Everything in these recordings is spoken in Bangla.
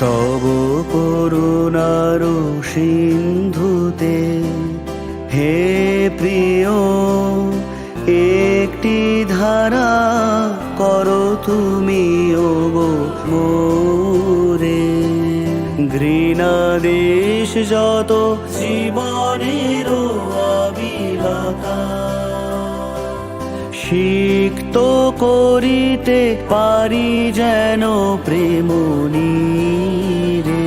তব করুণার সিন্ধুতে হে প্রিয় একটি ধারা করো তুমি ওগো মোরে। ঘৃণাদেশ যত জীবনের আবিলতা সিক্ত করিতে পারি যেন প্রেম নীরে।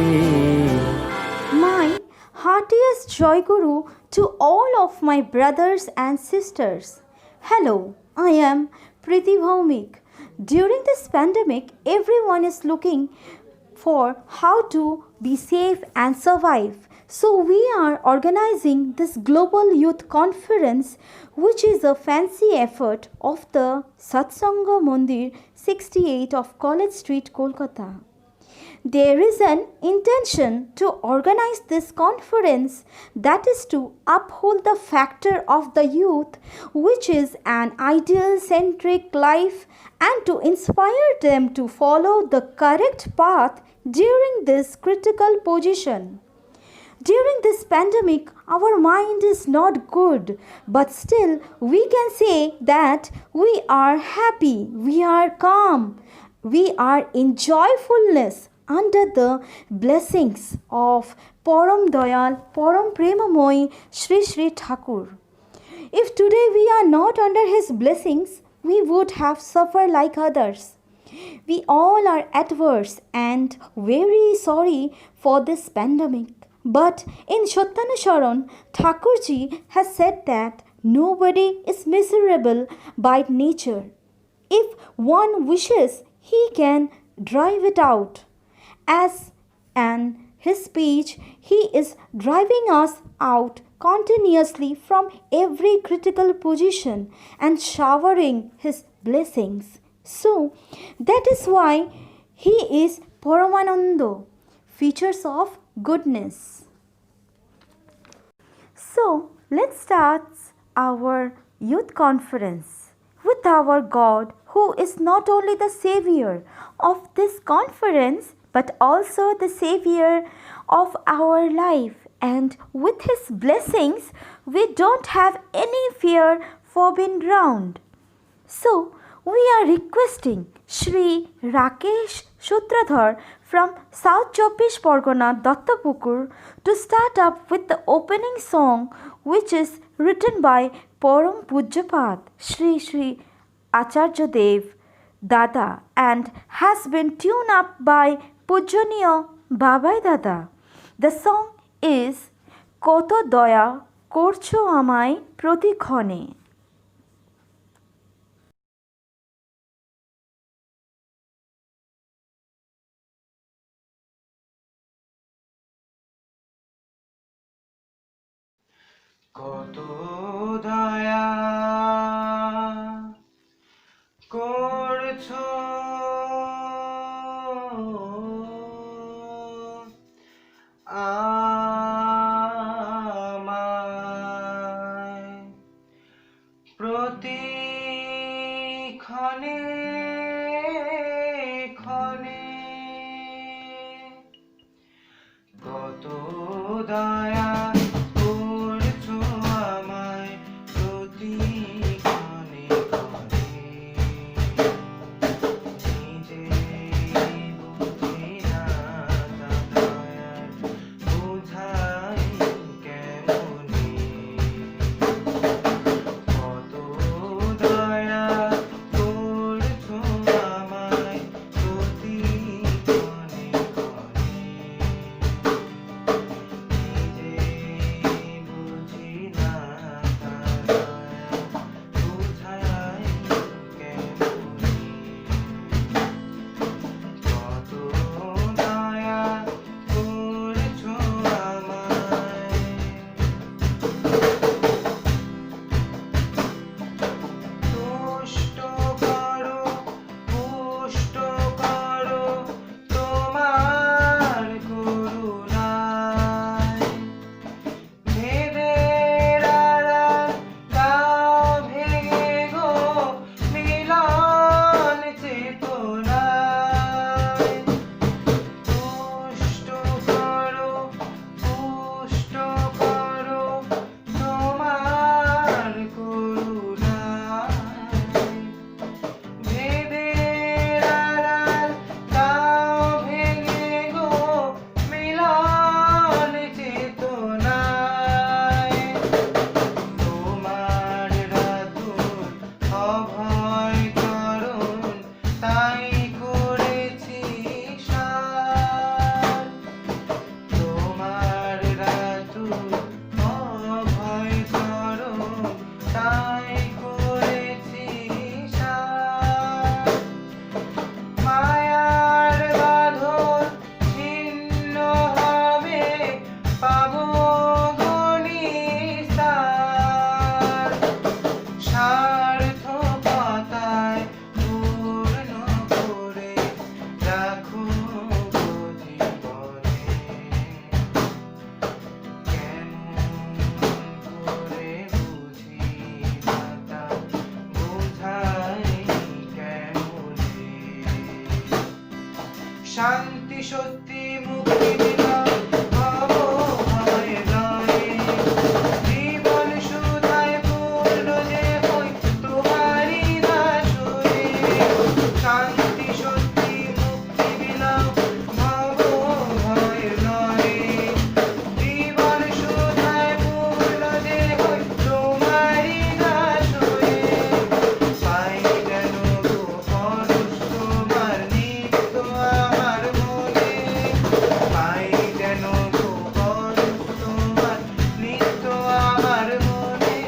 My heartiest Joy Guru to all of my brothers and sisters. Hello, I am Priti Bhaumik. During this pandemic, everyone is looking for how to be safe and survive. So we are organizing this global youth conference, which is a fancy effort of the Satsanga Mandir 68 of College Street, Kolkata. There is an intention to organize this conference, that is to uphold the factor of the youth, which is an ideal centric life, and to inspire them to follow the correct path during this critical position. During this pandemic, our mind is not good, but still we can say that we are happy, we are calm, we are in joyfulness under the blessings of Param Dayal, Param Premamoy Shri Shri Thakur. If today we are not under his blessings, we would have suffered like others. We all are adverse and very sorry for this pandemic. But in Shottanusaran, Thakurji has said that nobody is miserable by nature. If one wishes, he can drive it out. As in his speech, he is driving us out continuously from every critical position and showering his blessings. So that is why he is Paramananda, features of goodness. So let's start our youth conference with our God, who is not only the savior of this conference but also the savior of our life, and with his blessings we don't have any fear for being drowned. So we are requesting Shri Rakesh Sutradhar from South Chobbish Pargona, Dattapukur, to start up with the opening song, which is written by Param Pujyapat Shri Shri Acharya Dev Dada and has been tuned up by Pujaniya Babai Dada. The song is Koto Doya Korcho Amai Protikhone. কত দয়া করছো আমায় প্রতি ক্ষণে ক্ষণে কত দয়া করছো আমায় প্রতি ক্ষণে ক্ষণে নিজে বুঝি না তা দয়ার বোঝাই কেমনে কত দয়া করছো আমায় প্রতি ক্ষণে ক্ষণে নিজে শান্তি সত্যি মুক্তি দিলাম ভব ভয় লয়ে জীবন সুধায় পূর্ণ যে হই তোমারই দাসরে শান্তি সত্যি মুক্তি দিলাম ভব ভয় লয়ে জীবন সুধায় পূর্ণ যে হই তোমারই দাসরে পাই যেন গো পরশ তোমার নিত্য আমার মনে পাই যেন গো পরশ তোমার নিত্য আমার মনে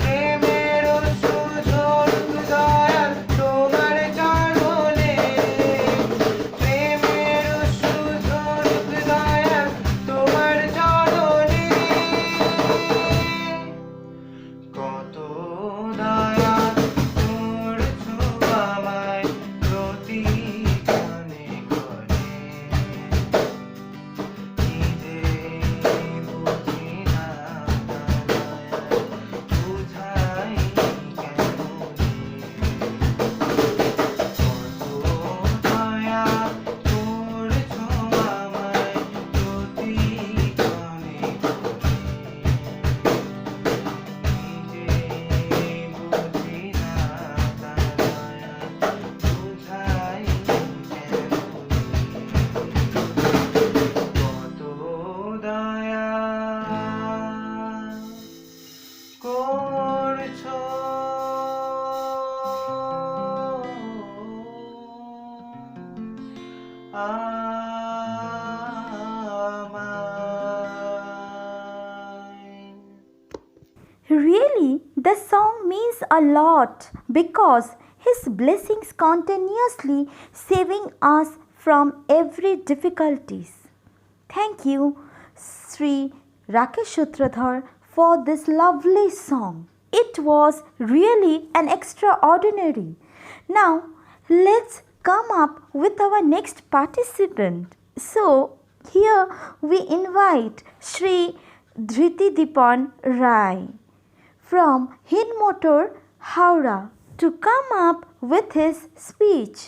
প্রেমের সুঝোরুক দয়াল তোমার চরণে প্রেমের সুঝোরুক দয়াল তোমার চরণে কত দয়া করছো আমায় প্রতিক্ষণে ক্ষণে নিজে বুঝি না বুঝাই কেমনে কত দয়া করছো আমায় প্রতিক্ষণে ক্ষণে নিজে বুঝি না বুঝাই কত দয়া করছো আমায় Really, the song means a lot because His blessings continuously saving us from every difficulties. Thank you, Sri Rakesh Sutradhar, for this lovely song. It was really an extraordinary. Now, let's come up with our next participant. So, here we invite Sri Dhriti Dipan Rai from Hinmotor, Howrah, to come up with his speech.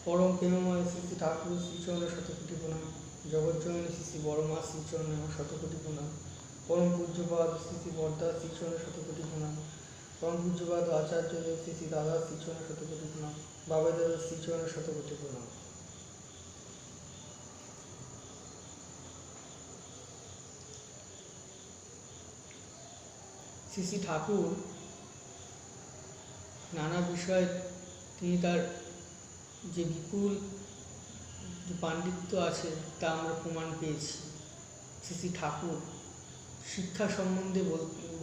পরম প্রেমময় শ্রী শ্রী ঠাকুর শ্রীচরণের শতকোটি প্রণাম। জগজ্জননী শ্রী শ্রী বড়মা শ্রীচরণে আমার শতকোটি প্রণাম। পরম পূজ্যপাদ শ্রী শ্রী বরদা শ্রীচরণের শতকোটি প্রণাম। পরম পূজ্যপাদ আচার্য শ্রী শ্রী দাদা শ্রীচরণের শতকোটি প্রণাম। বাবা দাদা শ্রীচরণের শতকোটি প্রণাম। শ্রী শ্রী ঠাকুর নানা বিষয়ে তিনি তার যে বিপুল যে পাণ্ডিত্য আছে তা আমরা প্রমাণ পেয়েছি। শ্রী শ্রী ঠাকুর শিক্ষা সম্বন্ধে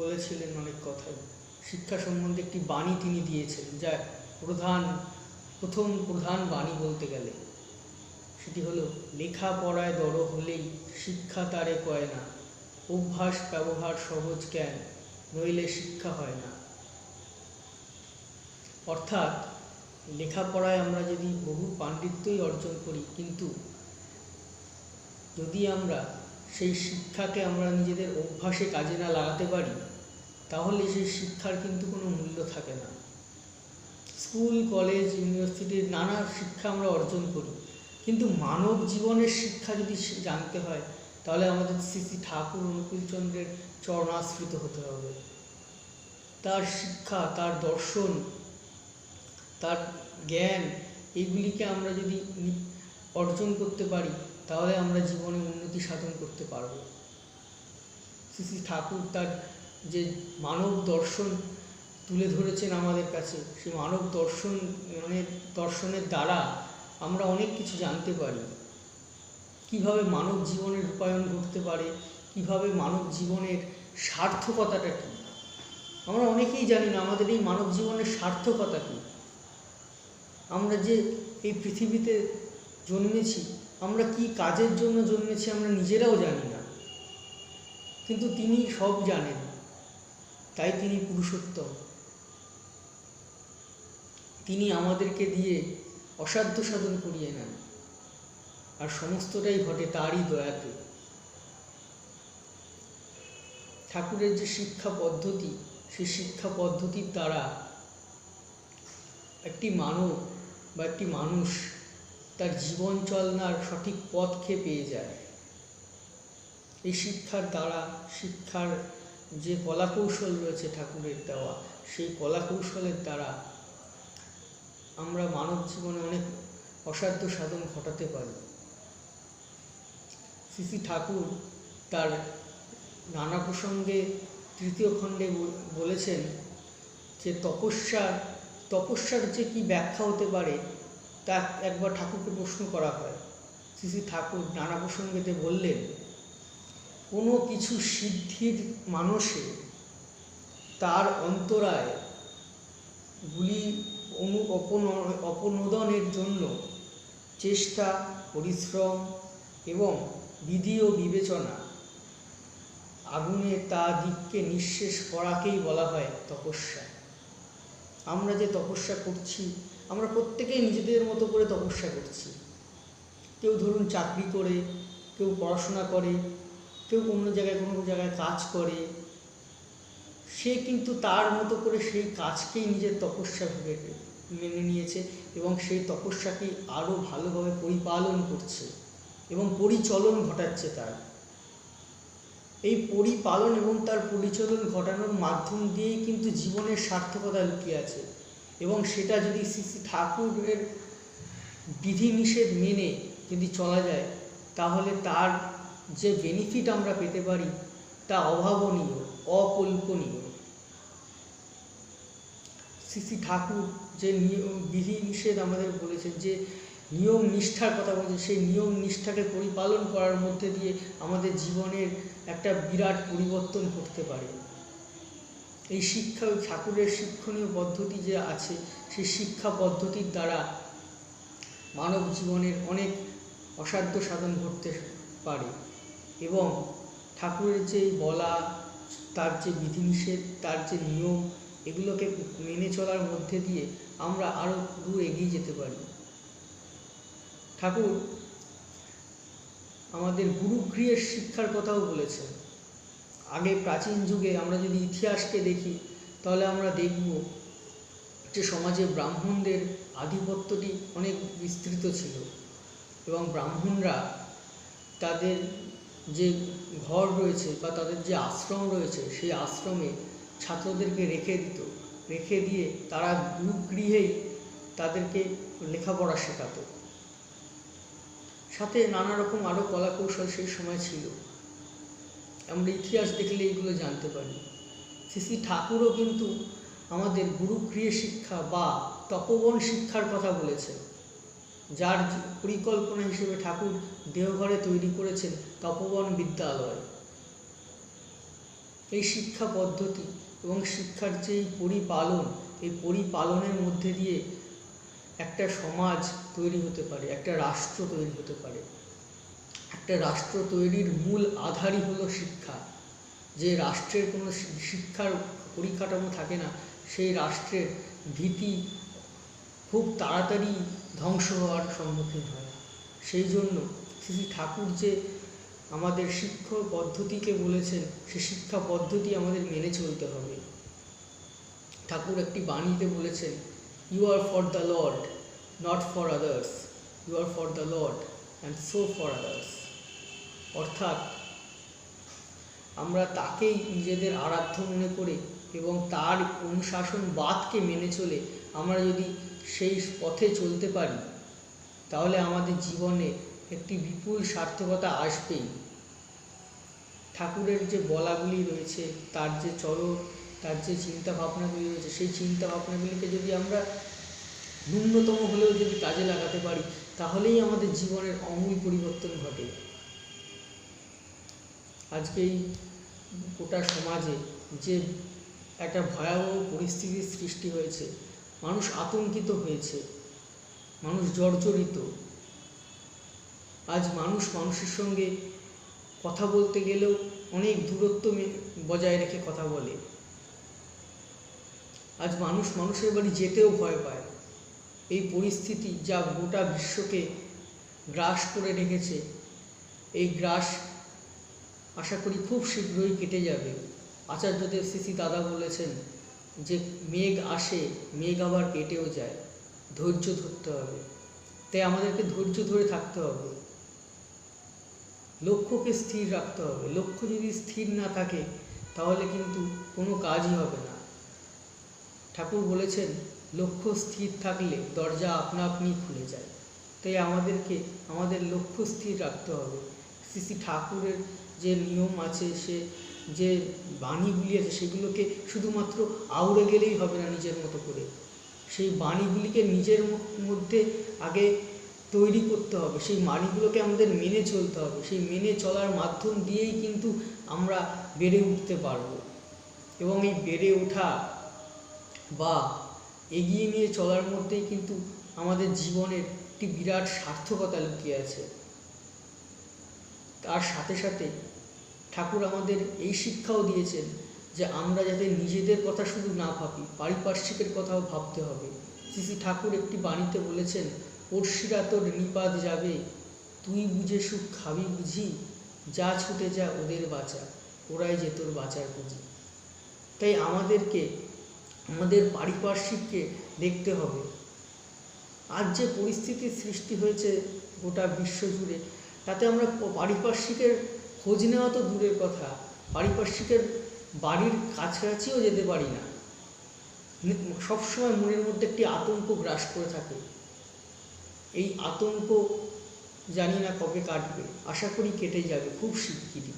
বলেছিলেন অনেক কথাই। শিক্ষা সম্বন্ধে একটি বাণী তিনি দিয়েছিলেন, যা প্রথম প্রধান বাণী বলতে গেলে সেটি হলো, লেখাপড়ায় দড় হলেই শিক্ষা তারে কয় না, অভ্যাস ব্যবহার সহজ জ্ঞান নইলে শিক্ষা হয় না। অর্থাৎ লেখাপড়ায় আমরা যদি বহু পাণ্ডিত্যই অর্জন করি, কিন্তু যদি আমরা সেই শিক্ষাকে আমরা নিজেদের অভ্যাসে কাজে না লাগাতে পারি, তাহলে সেই শিক্ষার কিন্তু কোনো মূল্য থাকে না। স্কুল, কলেজ, ইউনিভার্সিটির নানা শিক্ষা আমরা অর্জন করি, কিন্তু মানব জীবনের শিক্ষা যদি জানতে হয়, তাহলে আমাদের শ্রী শ্রী ঠাকুর অনুকূলচন্দ্রের চরণাশ্রিত হতে হবে। তার শিক্ষা, তার দর্শন, তার জ্ঞান, এগুলিকে আমরা যদি অর্জন করতে পারি, তাহলে আমরা জীবনে উন্নতি সাধন করতে পারব। শ্রী শ্রী ঠাকুর তার যে মানব দর্শন তুলে ধরেছেন আমাদের কাছে, সেই মানব দর্শনের দ্বারা আমরা অনেক কিছু জানতে পারি। কিভাবে মানব জীবনের রূপায়ণ ঘটতে পারে, কিভাবে মানব জীবনের সার্থকতাটা কী। আমরা অনেকেই জানি না আমাদের এই মানব জীবনের সার্থকতা কী। আমরা যে এই পৃথিবীতে জন্মেছি, আমরা কি কাজের জন্য জন্মেছি আমরা নিজেরাও জানি না, কিন্তু তিনি সব জানেন, তাই তিনি পুরুষোত্তম। তিনি আমাদেরকে দিয়ে অসাধ্য সাধন করিয়ে নেন। আর সমস্তটাই ঘটে তারই দয়াতে। ঠাকুরের যে শিক্ষা পদ্ধতি, সেই শিক্ষা পদ্ধতির দ্বারা একটি মানব বা একটি মানুষ তার জীবন চলনার সঠিক পথকে পেয়ে যায়। এই শিক্ষার দ্বারা, শিক্ষার যে কলাকৌশল রয়েছে ঠাকুরের দেওয়া, সেই কলাকৌশলের দ্বারা আমরা মানব জীবনে অনেক অসাধ্য সাধন ঘটাতে পারি। শ্রী ঠাকুর তার নানা প্রসঙ্গে তৃতীয় খণ্ডে বলেছেন যে তপস্যার যে কি ব্যাখ্যা হতে পারে তা একবার ঠাকুরকে প্রশ্ন করা হয়। শ্রী ঠাকুর নানা প্রসঙ্গেতে বললেন, কোনো কিছু সিদ্ধির মানসে তার অন্তরায় গুলি অপনোদনের জন্য চেষ্টা, পরিশ্রম এবং বিধি ও বিবেচনা আগুনে তা দিককে নিঃশেষ করাকেই বলা হয় তপস্যা। আমরা যে তপস্যা করছি, আমরা প্রত্যেকেই নিজেদের মতো করে তপস্যা করছি। কেউ ধরুন চাকরি করে, কেউ পড়াশোনা করে, কেউ অন্য জায়গায় কোনো জায়গায় কাজ করে, সে কিন্তু তার মতো করে সেই কাজকেই নিজের তপস্যা ভেবে মেনে নিয়েছে এবং সেই তপস্যাকেই আরও ভালোভাবে পরিপালন করছে এবং পরিচলন ঘটাচ্ছে তার। এই পরিপালন এবং তার পরিচলন ঘটানোর মাধ্যম দিয়েই কিন্তু জীবনের সার্থকতা লুকিয়ে আছে এবং সেটা যদি শ্রী ঠাকুরের বিধিনিষেধ মেনে যদি চলা যায়, তাহলে তার যে বেনিফিট আমরা পেতে পারি তা অভাবনীয়, অকল্পনীয়। শ্রী ঠাকুর যে বিধিনিষেধ আমাদের বলেছেন, যে নিয়ম নিষ্ঠার কথা বলেছেন, সেই নিয়ম নিষ্ঠাকে পরিপালন করার মধ্যে দিয়ে আমাদের জীবনের একটা বিরাট পরিবর্তন ঘটতে পারে। এই শিক্ষা, ঠাকুরের শিক্ষণীয় পদ্ধতি যে আছে, সেই শিক্ষা পদ্ধতির দ্বারা মানব জীবনের অনেক অসাধ্য সাধন ঘটতে পারে এবং ঠাকুরের যে বলা, তার যে বিধিনিষেধ, তার যে নিয়ম, এগুলোকে মেনে চলার মধ্যে দিয়ে আমরা আরও দূর এগিয়ে যেতে পারি। ঠাকুর আমাদের গুরুগৃহের শিক্ষার কথাও বলেছেন। আগে প্রাচীন যুগে আমরা যদি ইতিহাসকে দেখি, তাহলে আমরা দেখব যে সমাজে ব্রাহ্মণদের আধিপত্যটি অনেক বিস্তৃত ছিল এবং ব্রাহ্মণরা তাদের যে ঘর রয়েছে বা তাদের যে আশ্রম রয়েছে, সেই আশ্রমে ছাত্রদেরকে রেখে দিয়ে তারা গুরুগৃহেই তাদেরকে লেখাপড়া শেখাতো। সাথে নানা রকম আরও কলাকৌশল সেই সময় ছিল। আমরা ইতিহাস দেখলে এইগুলো জানতে পারি। শ্রী ঠাকুরও কিন্তু আমাদের গুরুগৃহে শিক্ষা বা তপবন শিক্ষার কথা বলেছেন, যার পরিকল্পনা হিসেবে ঠাকুর দেওঘরে তৈরি করেছেন তপবন বিদ্যালয়। এই শিক্ষা পদ্ধতি এবং শিক্ষার যে পরিপালন, এই পরিপালনের মধ্যে দিয়ে একটা সমাজ তৈরি হতে পারে, একটা রাষ্ট্র তৈরি হতে পারে। একটা রাষ্ট্র তৈরির মূল আধারই হলো শিক্ষা। যে রাষ্ট্রের কোনো শিক্ষার পরিকাঠামো থাকে না, সেই রাষ্ট্রের ভীতি খুব তাড়াতাড়ি ধ্বংস হওয়ার সম্মুখীন হয়। সেই জন্য শ্রী ঠাকুর যে আমাদের শিক্ষা পদ্ধতিকে বলেছেন, সে শিক্ষা পদ্ধতি আমাদের মেনে চলতে হবে। ঠাকুর একটি বাণীতে বলেছেন, you are for the Lord, not for others, you are for the Lord and so for others. অর্থাৎ আমরা তাকেই নিজেদের আরাধ্য মনে করে এবং তার অনুশাসনবাদকে মেনে চলে আমরা যদি সেই পথে চলতে পারি, তাহলে আমাদের জীবনে একটি বিপুল সার্থকতা আসবেই। ঠাকুরের যে বলাগুলি রয়েছে, তার যে তার যে চিন্তা ভাবনাগুলি রয়েছে, সেই চিন্তা ভাবনাগুলিকে যদি আমরা ন্যূনতম হলেও যদি কাজে লাগাতে পারি, তাহলেই আমাদের জীবনের আমূল পরিবর্তন ঘটে। আজকে এই গোটা সমাজে যে একটা ভয়াবহ পরিস্থিতির সৃষ্টি হয়েছে, মানুষ আতঙ্কিত হয়েছে, মানুষ জর্জরিত। আজ মানুষ মানুষের সঙ্গে কথা বলতে গেলেও অনেক দূরত্ব বজায় রেখে কথা বলে। আজ মানুষ মানুষের বাড়ি যেতেও ভয় পায়। এই পরিস্থিতি যা গোটা বিশ্বকে গ্রাস করে রেখেছে, এই গ্রাস আশা করি খুব শীঘ্রই কেটে যাবে। আচার্যদেব শ্রী দাদা বলেছেন যে মেঘ আসে, মেঘ আবার কেটেও যায়, ধৈর্য ধরতে হবে। তাই আমাদেরকে ধৈর্য ধরে থাকতে হবে, লক্ষ্যকে স্থির রাখতে হবে। লক্ষ্য যদি স্থির না থাকে তাহলে কিন্তু কোনো কাজই হবে না। ঠাকুর বলেছেন লক্ষ্য স্থির থাকলে দরজা আপনা আপনি খুলে যায়। তাই আমাদেরকে আমাদের লক্ষ্য স্থির রাখতে হবে। শ্রী শ্রী ঠাকুরের যে নিয়ম আছে, সে যে বাণীগুলি আছে, সেগুলোকে শুধুমাত্র আউড়ে গেলেই হবে না নিজের মতো করে। সেই বাণীগুলিকে নিজের মধ্যে আগে তৈরি করতে হবে, সেই বাণীগুলোকে আমাদের মেনে চলতে হবে। সেই মেনে চলার মাধ্যম দিয়েই কিন্তু আমরা বেড়ে উঠতে পারব। এবং এই বেড়ে ওঠা বা এগিয়ে নিয়ে চলার মধ্যেই কিন্তু আমাদের জীবনের একটি বিরাট সার্থকতা লুকিয়ে আছে। তার সাথে সাথে ঠাকুর আমাদের এই শিক্ষাও দিয়েছেন যে আমরা যাতে নিজেদের কথা শুধু না ভাবি, পারিপার্শ্বিকের কথাও ভাবতে হবে। শ্রী শ্রী ঠাকুর একটি বাণীতে বলেছেন, পড়শিরা তোর নিপাত যাবে, তুই বুঝে সুখ খাবি বুঝি, যা ছুটে যা ওদের বাঁচা, ওরাই যে তোর বাঁচার পুঁজি। তাই আমাদেরকে আমাদের পারিপার্শ্বিককে দেখতে হবে। আজ যে পরিস্থিতির সৃষ্টি হয়েছে গোটা বিশ্ব জুড়ে, তাতে আমরা পারিপার্শ্বিকের খোঁজ নেওয়া তো দূরের কথা, পারিপার্শ্বিকের বাড়ির কাছাকাছিও যেতে পারি না। সবসময় মনের মধ্যে একটি আতঙ্ক গ্রাস করে থাকে। এই আতঙ্ক জানি না কবে কাটবে, আশা করি কেটে যাবে খুব শিগগিরই।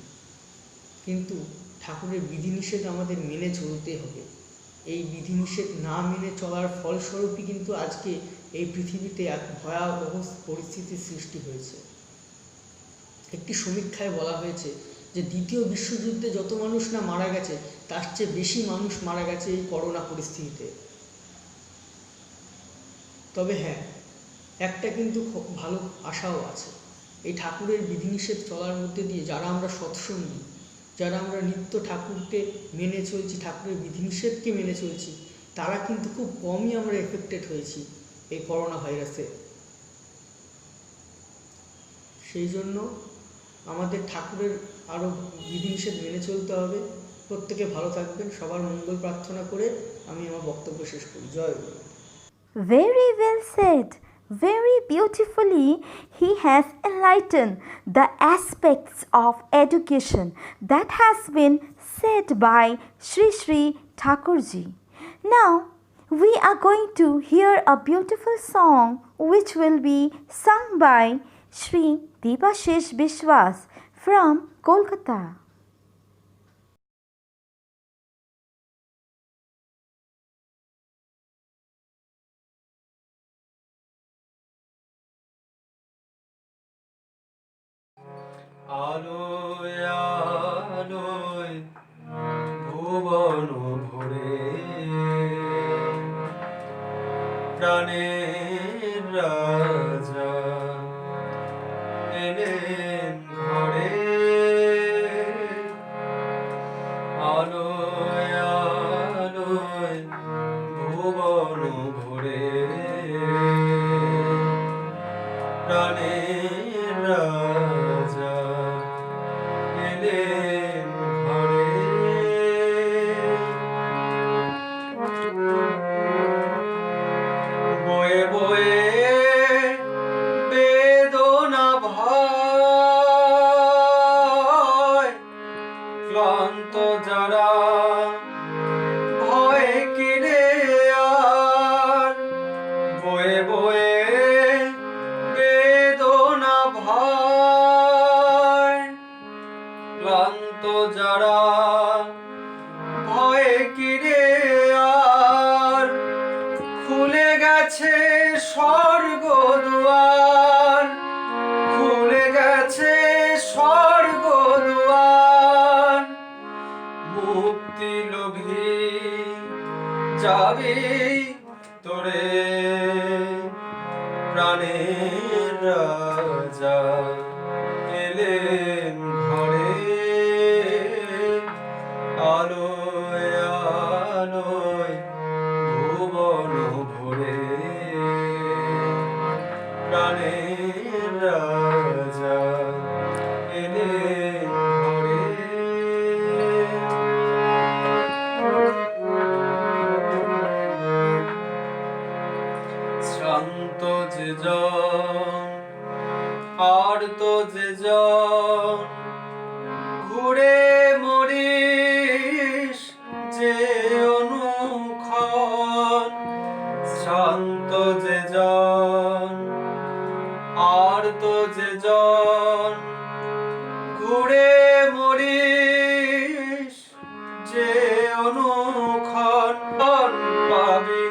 কিন্তু ঠাকুরের বিধিনিষেধ আমাদের মেনে চলতে হবে। এই বিধিনিষেধ না মেনে চলার ফলস্বরূপই কিন্তু আজকে এই পৃথিবীতে এক ভয়াবহ পরিস্থিতির সৃষ্টি হয়েছে। একটি সমীক্ষায় বলা হয়েছে যে দ্বিতীয় বিশ্বযুদ্ধে যত মানুষ না মারা গেছে, তার চেয়ে বেশি মানুষ মারা গেছে এই করোনা পরিস্থিতিতে। তবে হ্যাঁ, একটা কিন্তু ভালো আশাও আছে। এই ঠাকুরের বিধিনিষেধ চলার মধ্যে দিয়ে যারা আমরা সৎসঙ্গী, যারা আমরা নিত্য ঠাকুরকে মেনে চলছি, ঠাকুরের বিধিনিষেধকে মেনে চলছি, তারা কিন্তু খুব কমই আমরা এফেক্টেড হয়েছি এই করোনা ভাইরাসে। সেই জন্য আমাদের ঠাকুরের আরও বিধিনিষেধ মেনে চলতে হবে। প্রত্যেকে ভালো থাকবেন, সবার মঙ্গল প্রার্থনা করে আমি আমার বক্তব্য শেষ করি। জয় গুরু। Very well said. Very beautifully, he has enlightened the aspects of education that has been said by Sri Sri Thakurji. Now, we are going to hear a beautiful song which will be sung by Sri Debashish Bishwas from Kolkata. আলোয় আলোয় ভুবন ভরে, প্রাণের রাজা এলেন ঘরে। আলোয় আলোয় ভুবন ভরে, প্রাণের রাজা এলেন ঘরে। বয়ে বয়ে বেদনা ভয়, ক্লান্ত যারা ভয় কিরে আর। বয়ে বয়ে বেদনা ভয়, ক্লান্ত যারা ভয়ে কিরে আর। খুলে গেছে স্বর্গ দুয়ার, খুলে গেছে স্বর্গ দুয়ার। মুক্তি লোভী যাবি তোরে, প্রাণের রাজা এলেন ঘরে। আলোয় আলোয় ভুবন ভরে, প্রাণের শান্ত যে জন আর তো যে জন ঘুরে মরিস যে অনুক্ষণ শান্ত যে জন আর তো যে জন ঘুরে মরিস যে অনুক্ষণ পাবি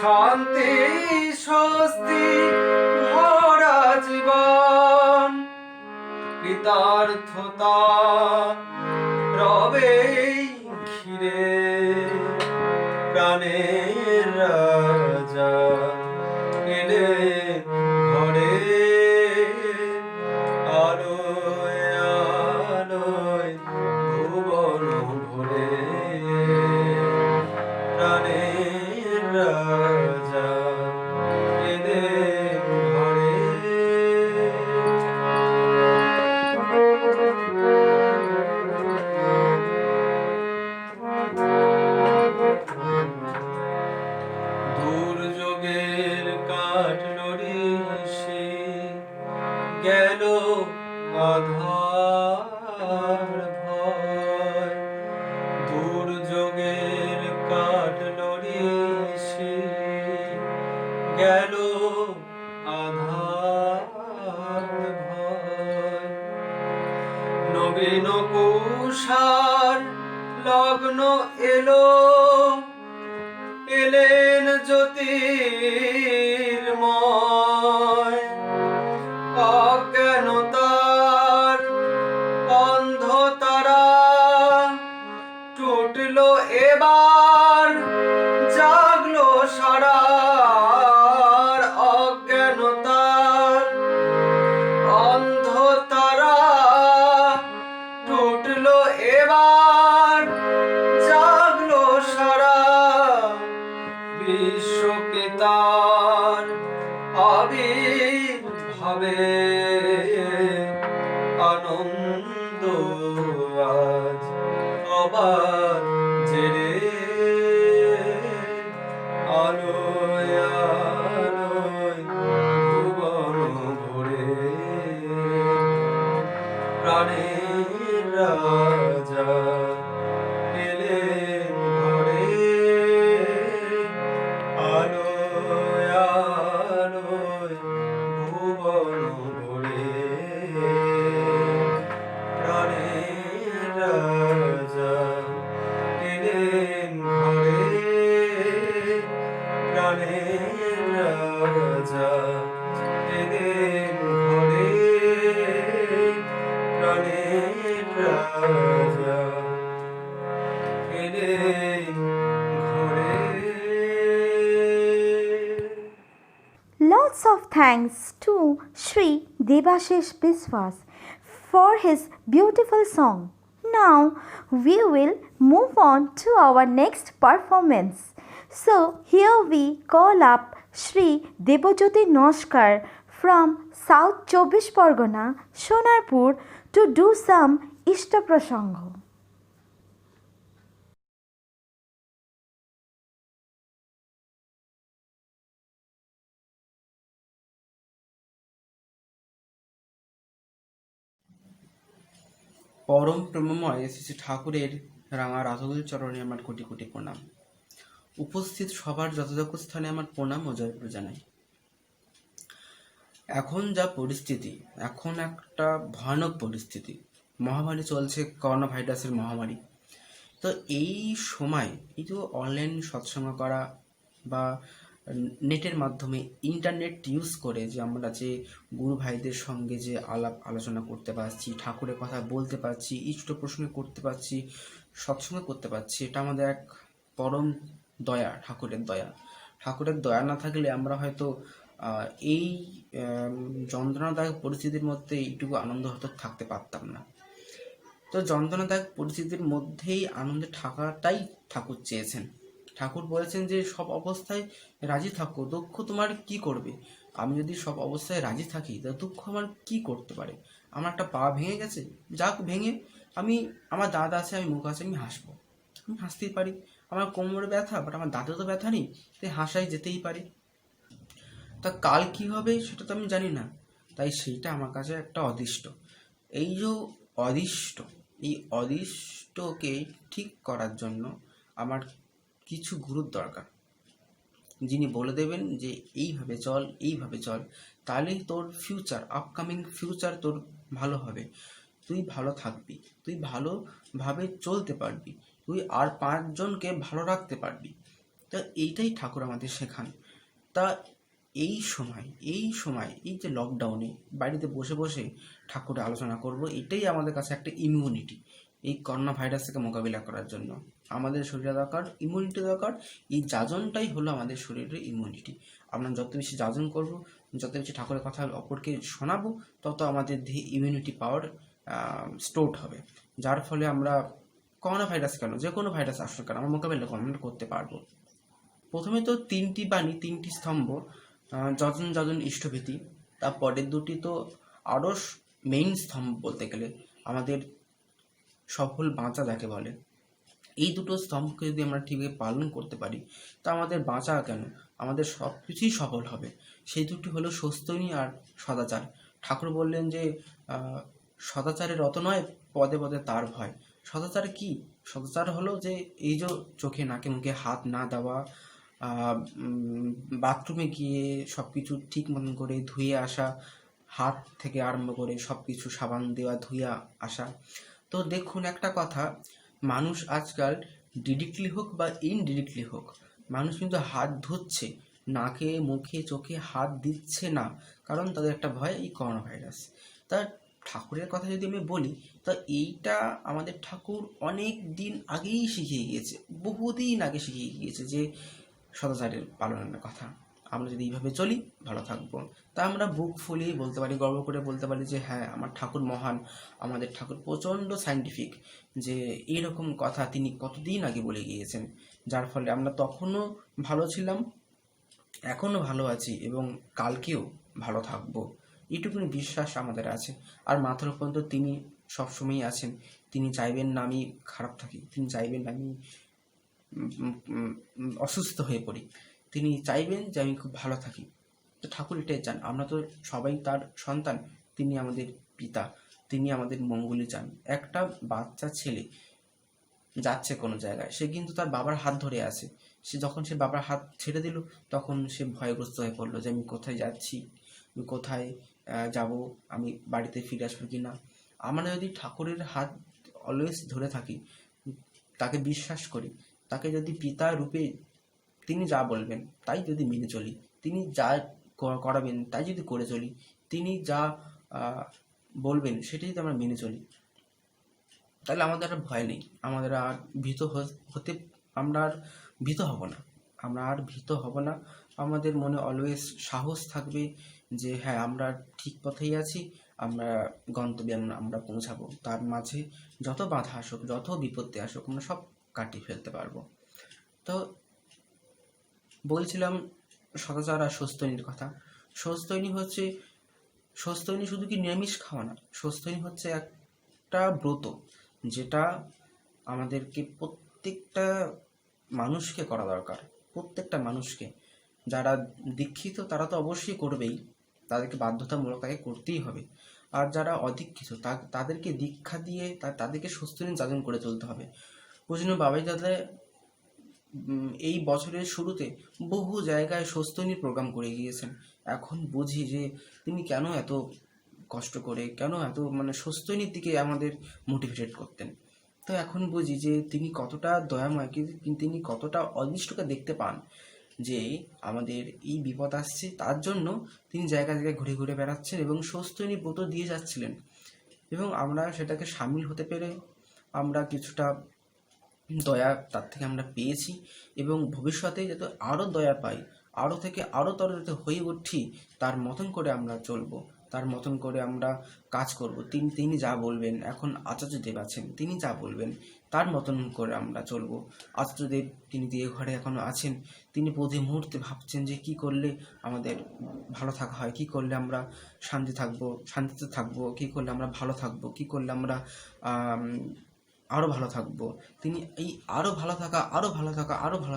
শান্তি স্বস্তি ভরা জীবন কৃতার্থতা রবে ঘিরে প্রাণের রাজা এলে ঘরে আলোয় আলোয় ভুবন ভরে প্রাণের রাজা এলে ঘরে দুর্যোগের কাটলো ঋষি গেল আধার ভয় দুর্যোগের কাটলো ঋষি গেল আধার ভয় নবীন কুষার লগ্ন এলো এলেন জ্যোতির্ময় অজ্ঞানতার অন্ধতারা টুটলো এবার জাগলো সারার অজ্ঞানতার অন্ধতারা টুটলো এবার জাগলো সারা বিশ্বকে তার আবির্ভাবে আনন্দ আজ অবাক জেরে আলোয় আলোয় ভুবন ভরে প্রাণের রাজা এলেন ঘরে আলোয় আলোয় ভুবন ভরে প্রাণের রাজা এলেন ঘরে প্রাণের রাজা এলেন ঘরে প্রাণের রাজা এলেন ঘরে। Lots of thanks to Sri Debashish Biswas for his beautiful song. Now we will move on to our next performance. So here we call up Sri Debojyoti Noskar from South Chobbish Pargona, Sonarpur to do some Ishta Prasanga. পরম প্রেমময় শ্রী ঠাকুরের রাঙা রাধুল চরণে আমার কোটি কোটি প্রণাম। উপস্থিত সবার যথাযোগ্য স্থানে আমার প্রণাম ও জয়প্র জানাই। এখন যা পরিস্থিতি, এখন একটা ভয়ানক পরিস্থিতি, মহামারী চলছে, করোনা ভাইরাসের মহামারী। তো এই সময় এই যে অনলাইন সৎসঙ্গ করা বা নেটের মাধ্যমে ইন্টারনেট ইউজ করে যে আমরা যে গুরু ভাইদের সঙ্গে যে আলাপ আলোচনা করতে পারছি, ঠাকুরের কথা বলতে পারছি, ইষ্ট প্রশ্ন করতে পারছি, সৎসঙ্গ করতে পারছি, এটা আমাদের এক পরম দয়া, ঠাকুরের দয়া। ঠাকুরের দয়া না থাকলে আমরা হয়তো এই যন্ত্রণাদায়ক পরিস্থিতির মধ্যে এইটুকু আনন্দ হয়তো থাকতে পারতাম না। তো যন্ত্রণাদায়ক পরিস্থিতির মধ্যেই আনন্দে থাকাটাই ঠাকুর চেয়েছেন। ঠাকুর বলেছেন যে সব অবস্থায় রাজি থাকো, দুঃখ তোমার কি করবে? আমি যদি সব অবস্থায় রাজি থাকি তা দুঃখ আমার কি করতে পারে? আমার একটা পা ভেঙে গেছে, যাক ভেঙে, আমি আমার দাদা আছে, আমি মুখ আছে, আমি হাসবো, আমি হাসতেই পারি। আমার কোমরে ব্যথা, বাট আমার দাঁতে তো ব্যথা নেই, তাই হাসাই যেতেই পারি। তা কাল কি হবে সেটা তো আমি জানি না, তাই সেইটা আমার কাছে একটা অদৃষ্ট। এই যে অদৃষ্ট, এই অদৃষ্টকে ঠিক করার জন্য আমার কিছু গুরুর দরকার, যিনি বলে দেবেন যে এইভাবে চল, এইভাবে চল, তাহলেই তোর ফিউচার, আপকামিং ফিউচার তোর ভালো হবে, তুই ভালো থাকবি, তুই ভালোভাবে চলতে পারবি, তুই আর 5 জনকে ভালো রাখতে পারবি। তা এইটাই ঠাকুর আমাদের শেখান। তা এই যে লকডাউনে বাড়িতে বসে বসে ঠাকুরের আলোচনা করব, এটাই আমাদের কাছে একটা ইমিউনিটি। এই করোনা ভাইরাস থেকে মোকাবিলা করার জন্য আমাদের শরীরে দরকার ইমিউনিটি দরকার। এই যাজনটাই হলো আমাদের শরীরের ইমিউনিটি। আমরা যত বেশি যাজন করব, যত বেশি ঠাকুরের কথা অপরকে শোনাবো, তত আমাদের দেহে ইমিউনিটি পাওয়ার স্টোর হবে, যার ফলে আমরা করোনা ভাইরাস কেন, যে কোনো ভাইরাস আসলে কেন, আমরা মোকাবিলা আমরা করতে পারবো। প্রথমে তো 3টি বাণী, 3টি স্তম্ভ, যজন যজন ইষ্টভীতি। তারপরের 2টি তো আরও মেইন স্তম্ভ বলতে গেলে, আমাদের সফল বাঁচা যাকে বলে। এই দুটো স্তম্ভকে যদি আমরা ঠিকভাবে পালন করতে পারি, তা আমাদের বাঁচা কেন, আমাদের সব কিছুই সফল হবে। সেই দুটি হলো স্বস্তিনী আর সদাচার। ঠাকুর বললেন যে সদাচারের রত নয়, পদে পদে তার ভয়। সদাচার কি? সদাচার হলো যে এই যে চোখে নাকে মুখে হাত না দেওয়া, বাথরুমে গিয়ে সব কিছু ঠিক মতন করে ধুয়ে আসা, হাত থেকে আরম্ভ করে সব কিছু সাবান দেওয়া, ধুয়ে আসা। তো দেখুন একটা কথা, মানুষ আজকাল ডিরেক্টলি হোক বা ইনডিরেক্টলি হোক, মানুষ কিন্তু হাত ধুচ্ছে, নাকে মুখে চোখে হাত দিচ্ছে না, কারণ তাদের একটা ভয়, এই করোনা ভাইরাস। তা ঠাকুরের কথা যদি আমি বলি, তা এইটা আমাদের ঠাকুর অনেক দিন আগেই শিখিয়ে গিয়েছে, বহুদিন আগে শিখিয়ে গিয়েছে যে সদাচারের পালনের কথা। আমরা যদি এইভাবে চলি ভালো থাকবো। তা আমরা বুক ফুলিয়ে বলতে পারি, গর্ব করে বলতে পারি যে হ্যাঁ, আমার ঠাকুর মহান, আমাদের ঠাকুর প্রচণ্ড সায়েন্টিফিক, যে এইরকম কথা তিনি কতদিন আগে বলে গিয়েছেন, যার ফলে আমরা তখনও ভালো ছিলাম, এখনও ভালো আছি এবং কালকেও ভালো থাকবো, এইটুকুনি বিশ্বাস আমাদের আছে। আর মাথার উপর তো তিনি সবসময়ই আছেন, তিনি চাইবেন না আমি খারাপ থাকি, তিনি চাইবেন না আমি অসুস্থ হয়ে পড়ি, তিনি চাইবেন যে আমি খুব ভালো থাকি। তো ঠাকুর এটাই চান, আমরা তো সবাই তার সন্তান, তিনি আমাদের পিতা, তিনি আমাদের মঙ্গলই চান। একটা বাচ্চা ছেলে যাচ্ছে কোনো জায়গায়, সে কিন্তু তার বাবার হাত ধরে আছে, সে যখন সে বাবার হাত ছেড়ে দিল, তখন সে ভয়গ্রস্ত হয়ে পড়লো যে আমি কোথায় যাচ্ছি, আমি কোথায় যাব, আমি বাড়িতে ফিরে আসবো কি না। আমরা যদি ঠাকুরের হাত অলওয়েজ ধরে থাকি, তাকে বিশ্বাস করি, তাকে যদি পিতা রূপে তিনি যা বলবেন তাই যদি মেনে চলি, তিনি যা করাবেন তাই যদি করে চলি, তিনি যা বলবেন সেটা যদি আমরা মেনে চলি, তাহলে আমাদের আর ভয় নেই, আমাদের আর ভীত হতে, আমরা আর ভীত হব না, আমাদের মনে অলওয়েজ সাহস থাকবে যে হ্যাঁ, আমরা ঠিক পথেই আছি, আমরা গন্তব্যে আমরা পৌঁছাবো। তার মাঝে যত বাধা আসুক, যত বিপত্তি আসুক, আমরা সব কাটিয়ে ফেলতে পারবো। তো বলছিলাম সদাচার আর স্বস্তিনীর কথা। স্বস্তিনী শুধু কি নিরামিষ খাওয়া না, স্বস্তিনী হচ্ছে একটা ব্রত, যেটা আমাদেরকে প্রত্যেকটা মানুষকে করা দরকার, প্রত্যেকটা মানুষকে। যারা দীক্ষিত তারা তো অবশ্যই করবেই, তাদেরকে বাধ্যতামূলক তাকে করতেই হবে। আর যারা অদীক্ষিত তাদেরকে দীক্ষা দিয়ে তাদেরকে স্বস্তিনী যাজন করে চলতে হবে। পূজনীয় বাবাই দাদা এই বছরের শুরুতে বহু জায়গায় স্বস্তিনী প্রোগ্রাম করে গিয়েছেন। এখন বুঝি যে তিনি কেন এত কষ্ট করে, কেন এত স্বস্তিনীর দিকে আমাদের মোটিভেটেড করতেন। তো এখন বুঝি যে তিনি কতটা দয়াময়, তিনি কতটা অদৃষ্টকে দেখতে পান, যে আমাদের এই বিপদ আসছে, তার জন্য তিনি জায়গায় জায়গায় ঘুরে ঘুরে বেড়াচ্ছেন এবং স্বস্তিনী ব্রত দিয়ে যাচ্ছিলেন। এবং আমরা সেটাকে সামিল হতে পেরে আমরা কিছুটা দয়া তার থেকে আমরা পেয়েছি, এবং ভবিষ্যতে যাতে আরও দয়া পাই, আরও থেকে আরও তর যাতে হয়ে উঠি, তার মতন করে আমরা চলবো, তার মতন করে আমরা কাজ করব। তিনি যা বলবেন, এখন আচার্যদেব আছেন, তিনি যা বলবেন তার মতন করে আমরা চলবো। আচার্যদেব তিনি দিয়ে ঘরে এখনও আছেন, তিনি প্রতি মুহূর্তে ভাবছেন যে কি করলে আমাদের ভালো থাকা হয়, কি করলে আমরা শান্তিতে থাকবো, কি করলে আমরা ভালো থাকবো, কি করলে আমরা আরও ভালো থাকবো। তিনি এই আরও ভালো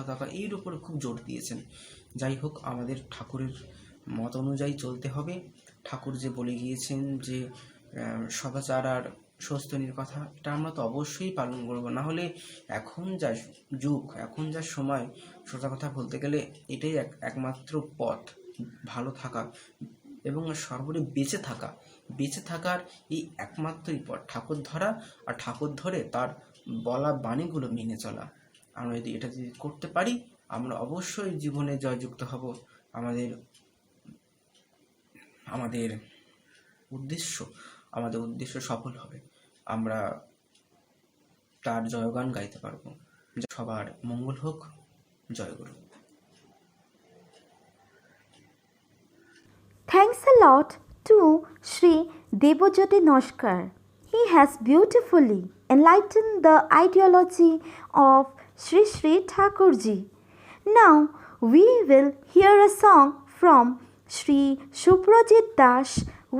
থাকা এইর উপরে খুব জোর দিয়েছেন। যাই হোক, আমাদের ঠাকুরের মত অনুযায়ী চলতে হবে। ঠাকুর যে বলে গিয়েছেন যে সদাচার আর সস্তনির কথা, এটা আমরা তো অবশ্যই পালন করব। না হলে এখন যা যুগ, এখন যা সময়, সোজা কথা বলতে গেলে এটাই একমাত্র পথ ভালো থাকা এবং সর্বোপরি বেঁচে থাকার এই একমাত্রই পথ ঠাকুর ধরা, আর ঠাকুর ধরে তার বলা বাণীগুলো মেনে চলা। আমরা যদি এটা যদি করতে পারি, আমরা অবশ্যই জীবনে জয়যুক্ত হব। আমাদের আমাদের উদ্দেশ্য সফল হবে। আমরা তার জয়গান গাইতে পারবো। সবার মঙ্গল হোক। জয়গুরু। Thanks a lot to Sri Devajyoti Noshkar. He has beautifully enlightened the ideology of Sri Sri Thakurji. Now we will hear a song from Sri Suprajit Das,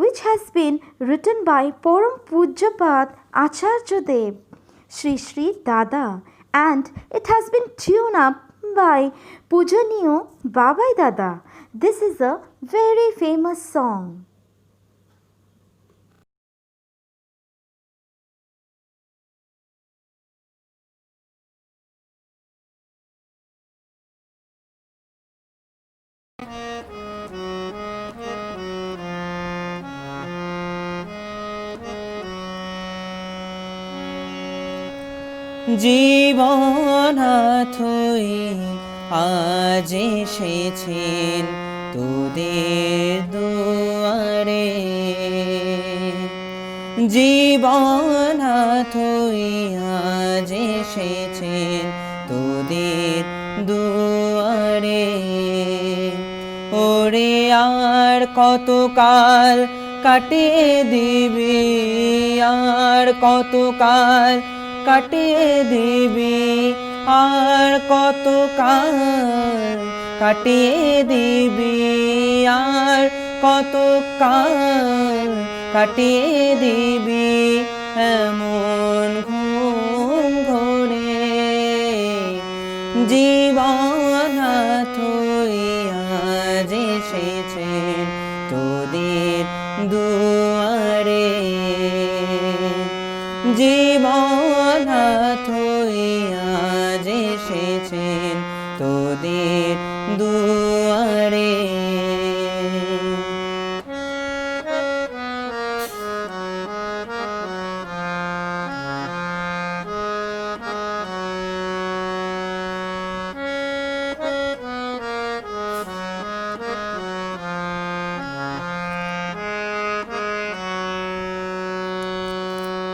which has been written by Param Pujyapat Acharya Dev, Sri Sri Dada, and it has been tuned up by Pujaniyo Babai Dada. This is a very famous song. জীবনাথই আজ এসেছেন তোদের দুয়ারে, জীবনাথই আজ এসেছেন তোদের দুয়ারে। ওরে আর কতকাল কাটিয়ে দিবি, আর কতকাল কাটিয়ে দিবি, আর কতকাল কাটিয়ে দিবি, আর কতকাল কাটিয়ে দিবি এমন ঘুম ঘোরে। জীবনাথই আজ এসেছেন তোদের দুয়ারে, জীবনাথই আজ এসেছেন তোদের দুয়ারে।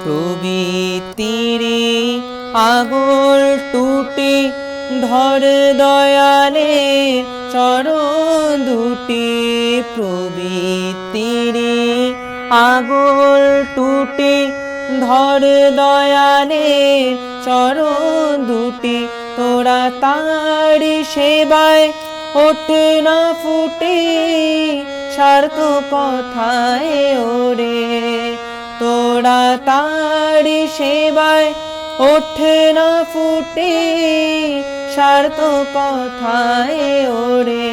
প্রবৃত্তিরে আগল টুটে ধর দয়ালে চরণ দুটি, প্রবৃত্তিরে আগল টুটে ধর দয়ালে চরণ দুটি। তোরা তারি সেবায় ওঠে না ফুটে স্বার্থ কথায় ওরে, তোরা তারি সেবায় ওঠে না ফুটে স্বার্থ কথায় ওরে,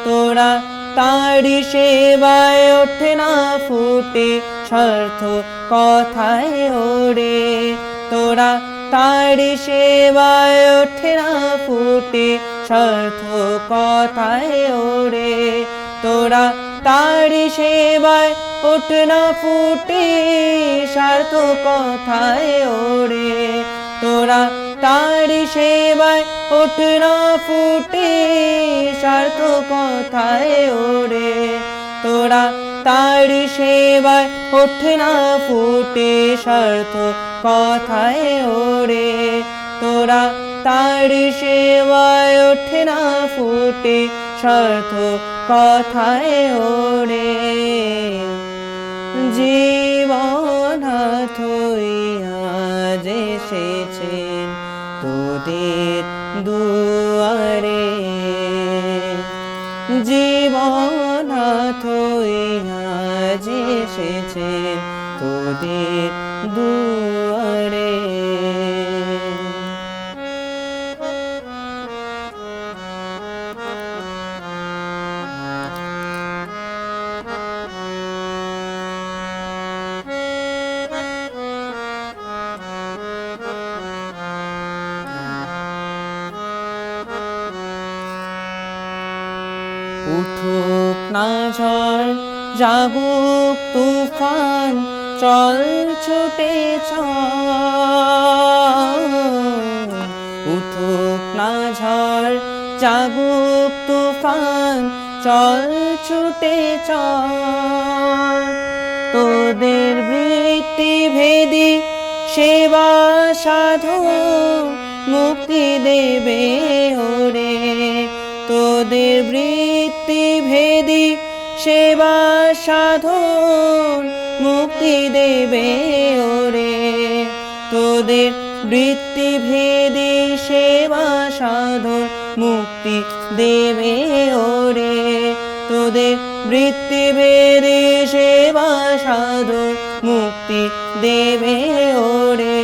তোরা তারি সেবায় ওঠে না ফুটে স্বার্থ কথায় ওরে, তোরা তারি সেবায় ওঠে না ফুটে স্বার্থ কথায় ওরে, তোরা তারি সেবায় ওঠে না ফুটে স্বার্থ কথায় ওরে, তোরা তারি সেবায় ওঠে না ফুটে স্বার্থ কথায় ওরে, তোরা তারি সেবায় ওঠে না ফুটে স্বার্থ কথায় ওরে, তোরা তারি সেবায় ওঠে না ফুটে স্বার্থ কথায় ওরে। জীবনাথই আজ এসেছেন তোদের দুয়ারে, জীবনাথই আজ এসেছেন তোদের দুয়ারে। উঠুক না ঝড় জাগুক তুফান চল ছুটে চল উঠুক না ঝড় জাগুক তুফান চল ছুটে চল তোদের বৃত্তি ভেদি সেবা সাধন মুক্তি দেবে ওরে তোদের বৃত্তি ভেদি সেবা সাধন মুক্তি দেবে ওরে তোদের বৃত্তি ভেদি সেবা সাধন মুক্তি দেবে ওরে তোদের বৃত্তি ভেদে সেবা সাধন মুক্তি দেবে ওরে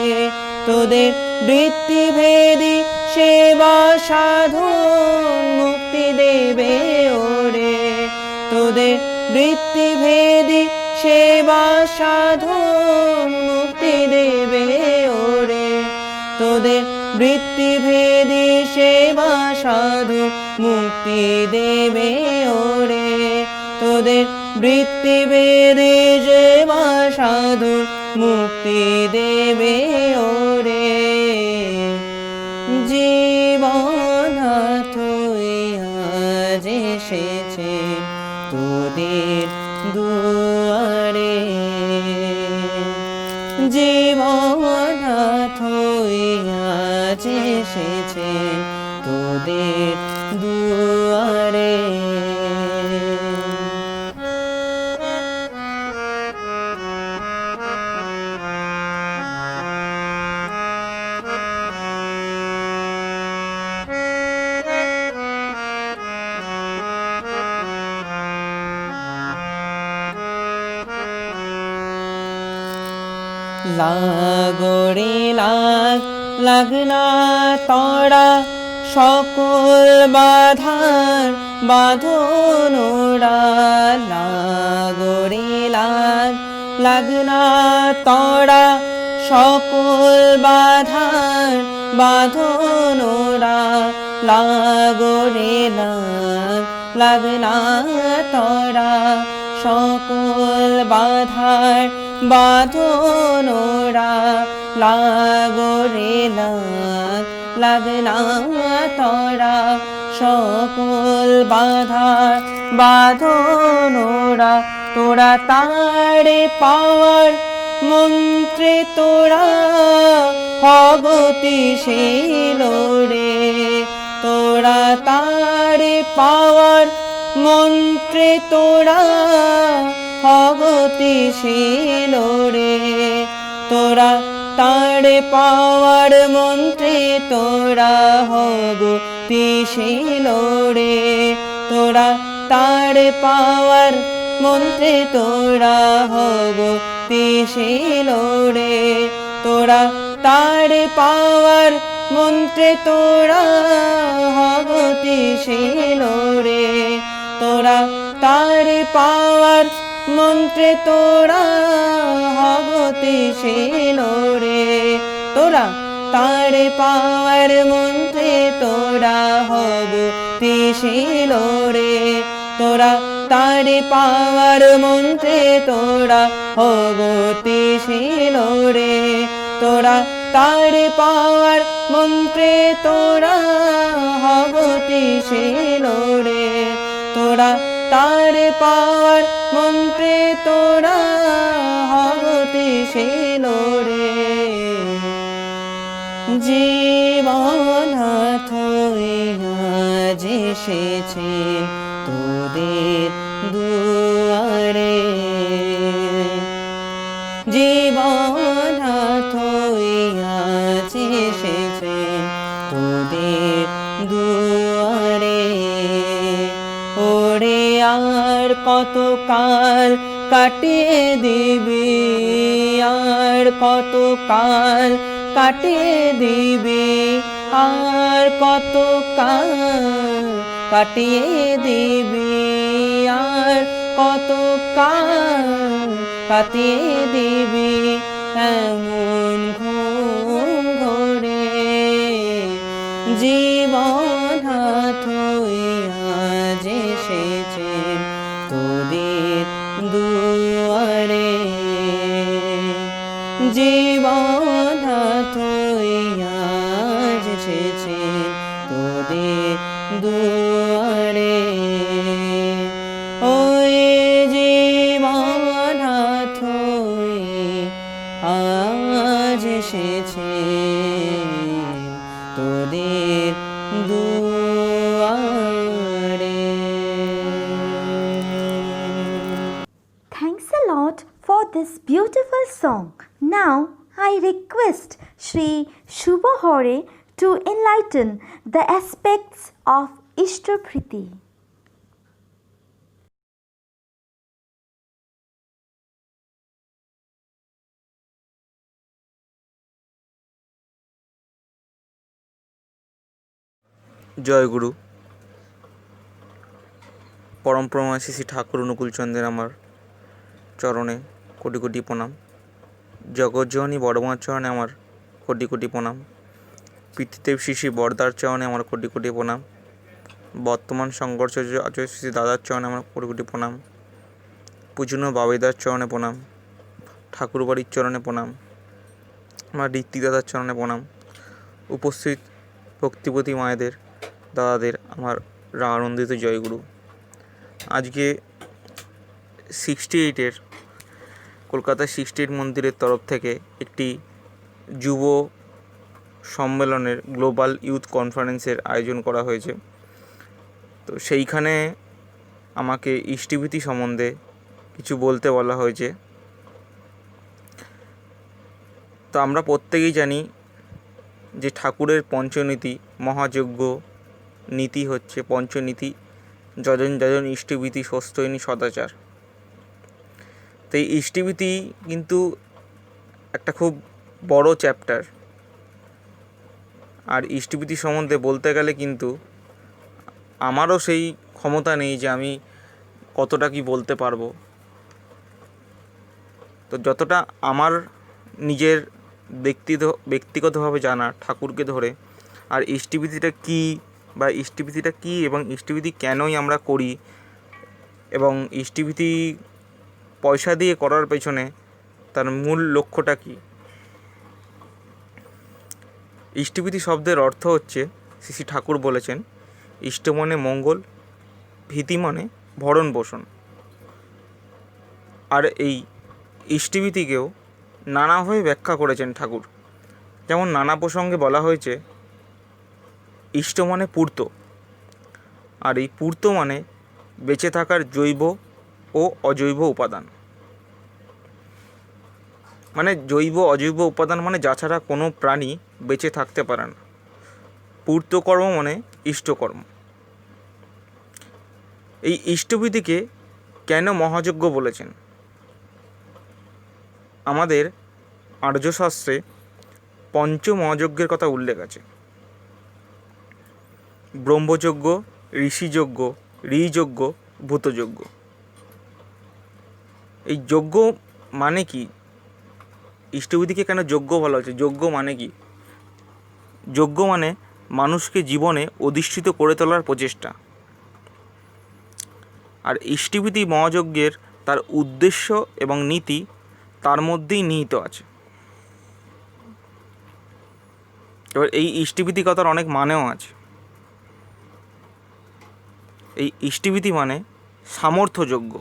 তোদের বৃত্তি ভেদি সেবা সাধন মুক্তি দেবে ওরে তোদের বৃত্তি ভেদি সেবা সাধন মুক্তি দেবে ওরে তোদের বৃত্তি ভেদি সেবা সাধন মুক্তি দেবে ওরে তোদের বৃত্তি ভেদি সেবা সাধন মুক্তি দেবে ওরে জীবনাথ আজ এসেছে তোদের দুয়ারে জীবনাথ আজ এসেছে তোদের দুয়ারে লাগরে লাগনা তড়া সকল বাধার বাঁধনোরা লাগরে লাগনা তড়া সকল বাধার বাঁধনোরা লাগরে লাগনা তড়া সকল বাধার বাঁধনোরা লাগরে লাগনা তড়া সকল বাধার বাঁধনোরা তোরা তারে পাওয়ার মন্ত্রে তোরা হগতিশীল রে তোরা তারে পাওয়ার মন্ত্রে তোরা হগতিশীল রে তোরা তারে পাওয়ার মন্ত্রে তোরা হগতিশীল রে তোরা তারে পাওয়ার মন্ত্রে তোরা হগতিশীল রে তোরা তারে পাওয়ার মন্ত্রে তোরা হগতিশীল রে তোরা তারে পাওয়ার মন্ত্রে তোরা হগতিশীল রে তোরা তারে পাওয়ার মন্ত্রে তোরা হগতিশীল রে তোরা তারে পাওয়ার মন্ত্রে তোরা হগতিশীল রে তোরা তারে পাওয়ার মন্ত্রে তোরা হগতিশীল রে তোরা তারে পাওয়ার মন্ত্রে তোরা হগতিশীল রে জীবনাথ আজ এসেছে তোদের দুয়ারে জীবনাথ আজ এসেছে তোদের দুয়ারে ওরে আর কত কাল কাটিয়ে দিবি আর কত কাল কাটিয়ে দিবি আর কত কাল কাটিয়ে দিবি আর কত কাল কাটিয়ে দিবি এমন ঘুম ঘরে জীবনাথ আজ এসেছে এসেছেন তোদের দুয়ারে, জীবন হাতই আজ এসেছেন তোদের দুয়ারে, ওই জীবন হাতই আজ এসেছেন তোদের দুয়ারে। Thanks a lot for this beautiful song. Now I request Shri Shubha Hore to enlighten the aspects of Ishtapriti. জয় গুরু। পরমপ্রমা শ্রী শ্রী ঠাকুর অনুকূলচন্দ্রের আমার চরণে কোটি কোটি প্রণাম। জগজ্জননী বড়মার চরণে আমার কোটি কোটি প্রণাম। পিতৃদেব শ্রী শ্রী বরদার চরণে আমার কোটি কোটি প্রণাম। বর্তমান সংঘর্ষাচার্য আচার্য শ্রী শ্রী দাদার চরণে আমার কোটি কোটি প্রণাম। পূজনীয় বাবাইদার চরণে প্রণাম। ঠাকুর বাড়ির চরণে প্রণাম। আমার ঋত্বিক দাদার চরণে প্রণাম। উপস্থিত ভক্তিপতি মায়েদের, দাদাদের আমার আনন্দিত জয়গুরু। আজকে 68-এর কলকাতা 68 মন্দিরের তরফ থেকে একটি যুব সম্মেলনের গ্লোবাল ইউথ কনফারেন্সের আয়োজন করা হয়েছে। তো সেইখানে আমাকে ইষ্টিভীতি সম্বন্ধে কিছু বলতে বলা হয়েছে। তো আমরা প্রত্যেকেই জানি যে ঠাকুরের পঞ্চনীতি মহাযজ্ঞ নীতি হচ্ছে পঞ্চনীতি, যজন যজন ইষ্টিভীতি স্বস্তৈনী সদাচার। তো এই ইষ্টিভীতি কিন্তু একটা খুব বড় চ্যাপ্টার। আর ইষ্টিভীতি সম্বন্ধে বলতে গেলে কিন্তু আমারও সেই ক্ষমতা নেই যে আমি কতটা কি বলতে পারবো। তো যতটা আমার নিজের ব্যক্তিগতভাবে জানা ঠাকুরকে ধরে, আর ইষ্টিভীতিটা কী বা ইষ্টিভীতিটা কী এবং ইষ্টিভীতি কেনই আমরা করি, এবং ইষ্টিভীতি পয়সা দিয়ে করার পেছনে তার মূল লক্ষ্যটা কী। ইষ্টিভীতি শব্দের অর্থ হচ্ছে, শ্রী শ্রী ঠাকুর বলেছেন, ইষ্ট মনে মঙ্গল, ভীতি মনে ভরণ পোষণ। আর এই ইষ্টিভীতিকেও নানাভাবে ব্যাখ্যা করেছেন ঠাকুর। যেমন নানা প্রসঙ্গে বলা হয়েছে ইষ্ট মানে পূর্ত, আর এই পূর্ত মানে বেঁচে থাকার জৈব ও অজৈব উপাদান। মানে জৈব অজৈব উপাদান মানে যা ছাড়া কোনো প্রাণী বেঁচে থাকতে পারে না। পূর্তকর্ম মানে ইষ্টকর্ম। এই ইষ্টভীতিকে কেন মহাযজ্ঞ বলেছেন? আমাদের আর্যশাস্ত্রে পঞ্চ মহাযজ্ঞের কথা উল্লেখ আছে। ব্রহ্মযজ্ঞ, ঋষিযজ্ঞ, ঋযজ্ঞ, ভূতযজ্ঞ। এই যজ্ঞ মানে কি? ইষ্টভীতিকে কেন যজ্ঞ বলা হচ্ছে? যজ্ঞ মানে কি? যজ্ঞ মানে মানুষকে জীবনে অধিষ্ঠিত করে তোলার প্রচেষ্টা। আর ইষ্টিভীতি মহাযজ্ঞের তার উদ্দেশ্য এবং নীতি তার মধ্যেই নিহিত আছে। এবার এই ইষ্টিভীতি কথার অনেক মানেও আছে। এই ইষ্টিভীতি মানে সামর্থ্যযজ্ঞ।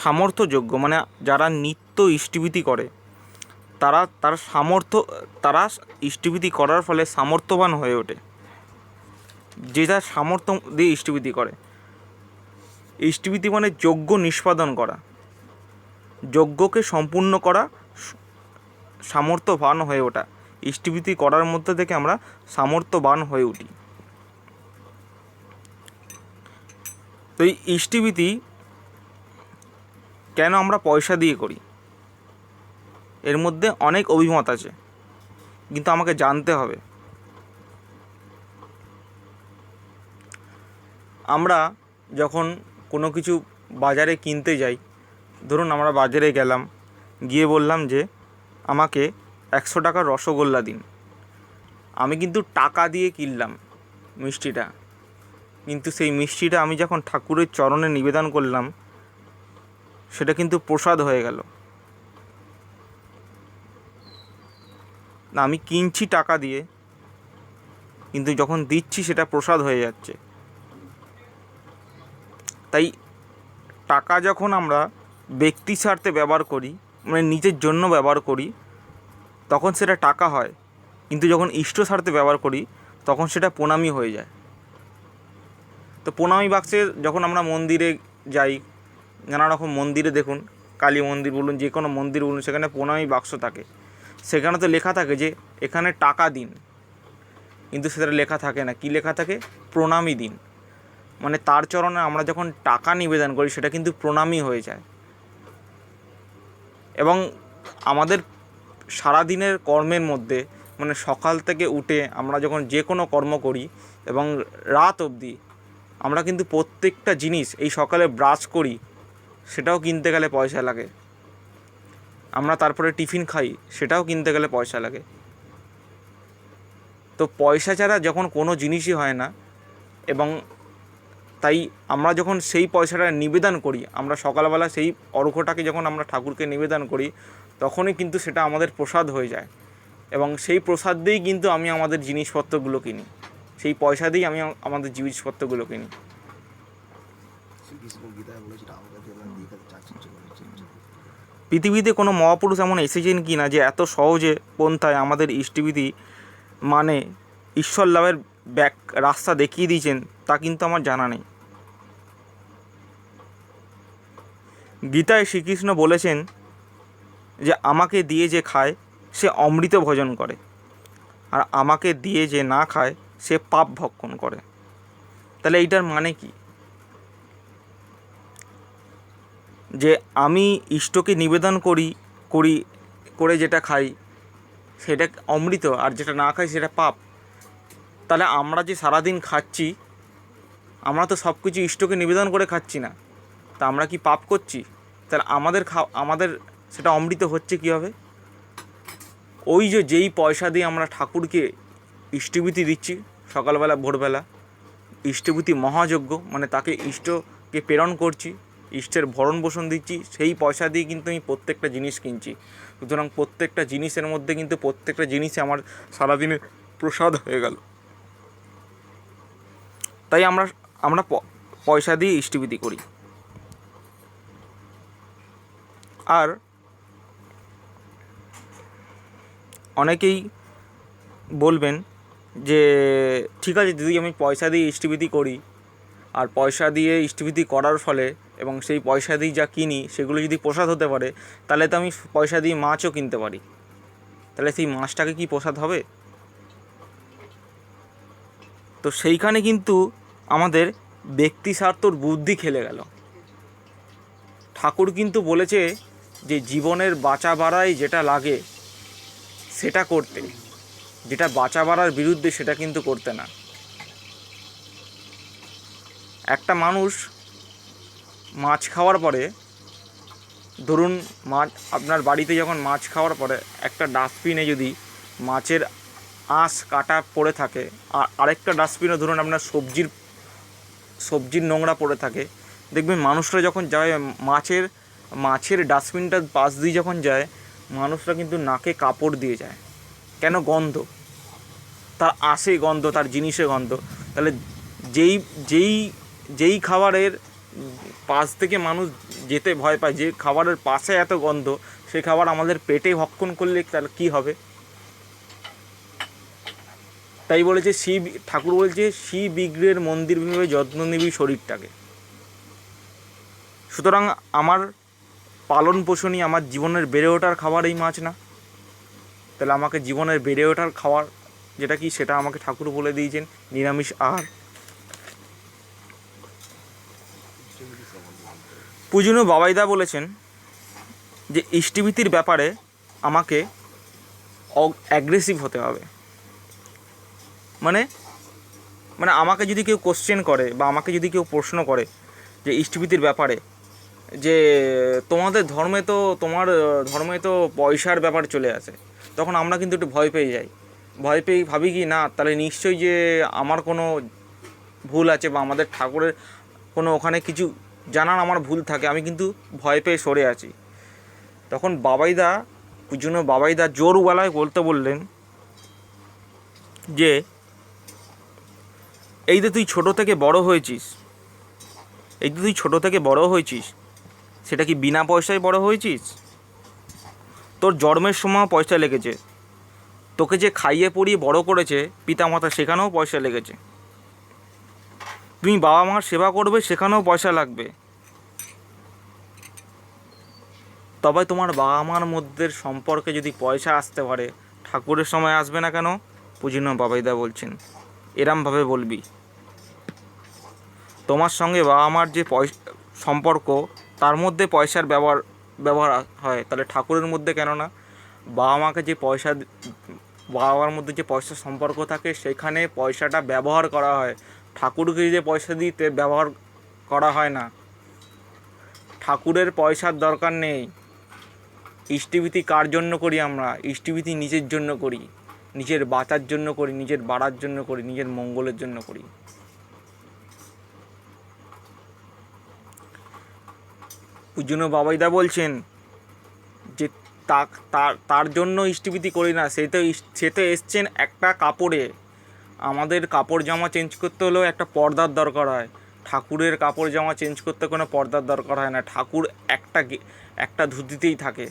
সামর্থ্যযজ্ঞ মানে যারা নিত্য ইষ্টিভীতি করে তারা ইষ্টিভীতি করার ফলে সামর্থ্যবান হয়ে ওঠে। যে যার সামর্থ্য দিয়ে ইষ্টিভীতি করে। ইষ্টিভীতি মানে যজ্ঞ নিষ্পাদন করা, যজ্ঞকে সম্পূর্ণ করা, সামর্থ্যবান হয়ে ওঠা। ইষ্টিভীতি করার মধ্যে থেকে আমরা সামর্থ্যবান হয়ে উঠি। তো এই ইষ্টিভীতি কেন আমরা পয়সা দিয়ে করি? এর মধ্যে অনেক অভিমত আছে, কিন্তু আমাকে জানতে হবে। আমরা যখন কোনো কিছু বাজারে কিনতে যাই, ধরুন আমরা বাজারে গেলাম, গিয়ে বললাম যে আমাকে 100 টাকার রসগোল্লা দিন। আমি কিন্তু টাকা দিয়ে কিনলাম মিষ্টিটা, কিন্তু সেই মিষ্টিটা আমি যখন ঠাকুরের চরণে নিবেদন করলাম সেটা কিন্তু প্রসাদ হয়ে গেল। না, আমি কিনছি টাকা দিয়ে, কিন্তু যখন দিচ্ছি সেটা প্রসাদ হয়ে যাচ্ছে। তাই টাকা যখন আমরা ব্যক্তি স্বার্থে ব্যবহার করি, মানে নিজের জন্য ব্যবহার করি, তখন সেটা টাকা হয়, কিন্তু যখন ইষ্ট স্বার্থে ব্যবহার করি তখন সেটা প্রণামী হয়ে যায়। তো প্রণামী বাক্সে যখন আমরা মন্দিরে যাই, নানা রকম মন্দিরে দেখুন, কালী মন্দির বলুন, যে কোনো মন্দির বলুন, সেখানে প্রণামী বাক্স থাকে। সেখানে তো লেখা থাকে যে এখানে টাকা দিন, কিন্তু সেটা লেখা থাকে না। কি লেখা থাকে? প্রণামী দিন। মানে তার চরণে আমরা যখন টাকা নিবেদন করি সেটা কিন্তু প্রণামী হয়ে যায়। এবং আমাদের সারাদিনের কর্মের মধ্যে, মানে সকাল থেকে উঠে আমরা যখন যে কোনো কর্ম করি এবং রাত অবধি, আমরা কিন্তু প্রত্যেকটা জিনিস, এই সকালে ব্রাশ করি সেটাও কিনতে গেলে পয়সা লাগে, আমরা তারপরে টিফিন খাই সেটাও কিনতে গেলে পয়সা লাগে। তো পয়সা ছাড়া যখন কোনো জিনিসই হয় না, এবং তাই আমরা যখন সেই পয়সাটা নিবেদন করি, আমরা সকালবেলা সেই অর্ঘ্যটাকে যখন আমরা ঠাকুরকে নিবেদন করি, তখনই কিন্তু সেটা আমাদের প্রসাদ হয়ে যায়। এবং সেই প্রসাদ দিয়েই কিন্তু আমি আমাদের জিনিসপত্রগুলো কিনি, সেই পয়সা দিয়েই আমি আমাদের জিনিসপত্রগুলো কিনি। পৃথিবীতে কোনো মহাপুরুষ এমন এসেছেন কি না যে এত সহজে পন্থায় আমাদের ইষ্টবিধি মানে ঈশ্বর লাভের রাস্তা দেখিয়ে দিয়েছেন, তা কিন্তু আমার জানা নেই। গীতায় শ্রীকৃষ্ণ বলেছেন যে আমাকে দিয়ে যে খায় সে অমৃত ভোজন করে, আর আমাকে দিয়ে যে না খায় সে পাপ ভক্ষণ করে। তাহলে এইটার মানে কি? যে আমি ইষ্টকে নিবেদন করে যেটা খাই সেটা অমৃত, আর যেটা না খাই সেটা পাপ। তাহলে আমরা যে সারাদিন খাচ্ছি, আমরা তো সব কিছু ইষ্টকে নিবেদন করে খাচ্ছি না, তা আমরা কি পাপ করছি? তাহলে আমাদের সেটা অমৃত হচ্ছে কীভাবে? ওই যেই পয়সা দিয়ে আমরা ঠাকুরকে ইষ্টভূতি দিচ্ছি, সকালবেলা ভোরবেলা ইষ্টভূতি মহাযজ্ঞ, মানে তাকে ইষ্টকে প্রেরণ করছি, ইষ্টের ভরণ পোষণ দিচ্ছি, সেই পয়সা দিয়ে কিন্তু আমি প্রত্যেকটা জিনিস কিনছি। সুতরাং প্রত্যেকটা জিনিসের মধ্যে কিন্তু প্রত্যেকটা জিনিসই আমার সারাদিনের প্রসাদ হয়ে গেল। তাই আমরা পয়সা দিয়ে ইষ্টভূতি করি। আর অনেকেই বলবেন যে ঠিক আছে দিদি, আমি পয়সা দিয়ে ইষ্টভূতি করি, আর পয়সা দিয়ে ইষ্টভূতি করার ফলে এবং সেই পয়সা দিয়ে যা কিনি সেগুলো যদি প্রসাদ হতে পারে, তাহলে তো আমি পয়সা দিয়ে মাছও কিনতে পারি, তাহলে সেই মাছটাকে কি প্রসাদ হবে? তো সেইখানে কিন্তু আমাদের ব্যক্তি স্বার্থর বুদ্ধি খেলে গেল। ঠাকুর কিন্তু বলেছে যে জীবনের বাঁচা বাড়ায় যেটা লাগে সেটা করতে, যেটা বাঁচা বাড়ার বিরুদ্ধে সেটা কিন্তু করতে না। একটা মানুষ মাছ খাওয়ার পরে, ধরুন আপনার বাড়িতে যখন মাছ খাওয়ার পরে একটা ডাস্টবিনে যদি মাছের আঁশ কাটা পড়ে থাকে, আর আরেকটা ডাস্টবিনে ধরুন আপনার সবজির নোংরা পড়ে থাকে, দেখবেন মানুষরা যখন যায় মাছের ডাস্টবিনটার পাশ দিয়ে যখন যায়, মানুষরা কিন্তু নাকে কাপড় দিয়ে যায়। কেন? গন্ধ, তার আঁশে গন্ধ, তার জিনিসে গন্ধ। তাহলে যেই খাবারের পাশ থেকে মানুষ যেতে ভয় পায়, যে খাবারের পাশে এত গন্ধ, সেই খাবার আমাদের পেটে ভক্ষণ করলে তাহলে কী হবে? তাই বলেছে ঠাকুর বলছে বিগ্রহের মন্দির ভেবে যত্ন নিবি শরীরটাকে। সুতরাং আমার পালন পোষণই আমার জীবনের বেড়ে ওঠার খাবার এই মাছ না, তাহলে আমাকে জীবনের বেড়ে ওঠার খাবার যেটা কি, সেটা আমাকে ঠাকুর বলে দিয়েছেন নিরামিষ আহার। পূজনীয় বাবাইদা বলেছেন যে ইষ্টভূতির ব্যাপারে আমাকে অ্যাগ্রেসিভ হতে হবে। মানে আমাকে যদি কেউ কোশ্চেন করে বা আমাকে যদি কেউ প্রশ্ন করে যে ইষ্টভূতির ব্যাপারে, যে তোমার ধর্মে তো পয়সার ব্যাপার চলে আসে, তখন আমরা কিন্তু একটু ভয় পেয়ে যাই। ভয় পেয়ে ভাবি কি না, তাহলে নিশ্চয়ই যে আমার কোনো ভুল আছে বা আমাদের ঠাকুরের কোনো ওখানে কিছু জানার আমার ভুল থাকে, আমি কিন্তু ভয় পেয়ে সরে আছি। তখন বাবাইদা, পুজনো বাবাইদা জোর গলায় বলতে বললেন যে এই যে তুই ছোটো থেকে বড় হয়েছিস, সেটা কি বিনা পয়সায় বড় হয়েছিস? তোর জন্মের সময় পয়সা লেগেছে, তোকে যে খাইয়ে পড়িয়ে বড় করেছে পিতামাতা, সেখানেও পয়সা লেগেছে। তুমি বাবা মার সেবা করবে, সেখানেও পয়সা লাগবে। তবে তোমার বাবা মার মধ্যে সম্পর্কে যদি পয়সা আসতে পারে, ঠাকুরের সময় আসবে না কেন? পূজনীয় বাবাইদা বলছেন এরমভাবে বলবি, তোমার সঙ্গে বাবা মার যে সম্পর্ক, তার মধ্যে পয়সার ব্যবহার হয়, তাহলে ঠাকুরের মধ্যে কেন না? বাবা মাকে যে বাবা মার মধ্যে যে পয়সার সম্পর্ক থাকে, সেখানে পয়সাটা ব্যবহার করা হয়। ঠাকুরকে যে পয়সা দিতে ব্যবহার করা হয় না। ঠাকুরের পয়সার দরকার নেই। ইষ্টভীতি কার জন্য করি আমরা? ইষ্টভীতি নিজের জন্য করি, নিজের বাঁচার জন্য করি, নিজের বাড়ার জন্য করি, নিজের মঙ্গলের জন্য করি। পূজনীয় বাবাইদা বলছেন যে তার জন্য ইষ্টভীতি করি না। সে তো এসছেন একটা কাপড়ে। আমাদের কাপড় জামা চেঞ্জ করতে হলেও একটা পর্দার দরকার হয়। ঠাকুরের কাপড় জামা চেঞ্জ করতে কোনো পর্দার দরকার হয় না। ঠাকুর একটা ধুতিতেই থাকে।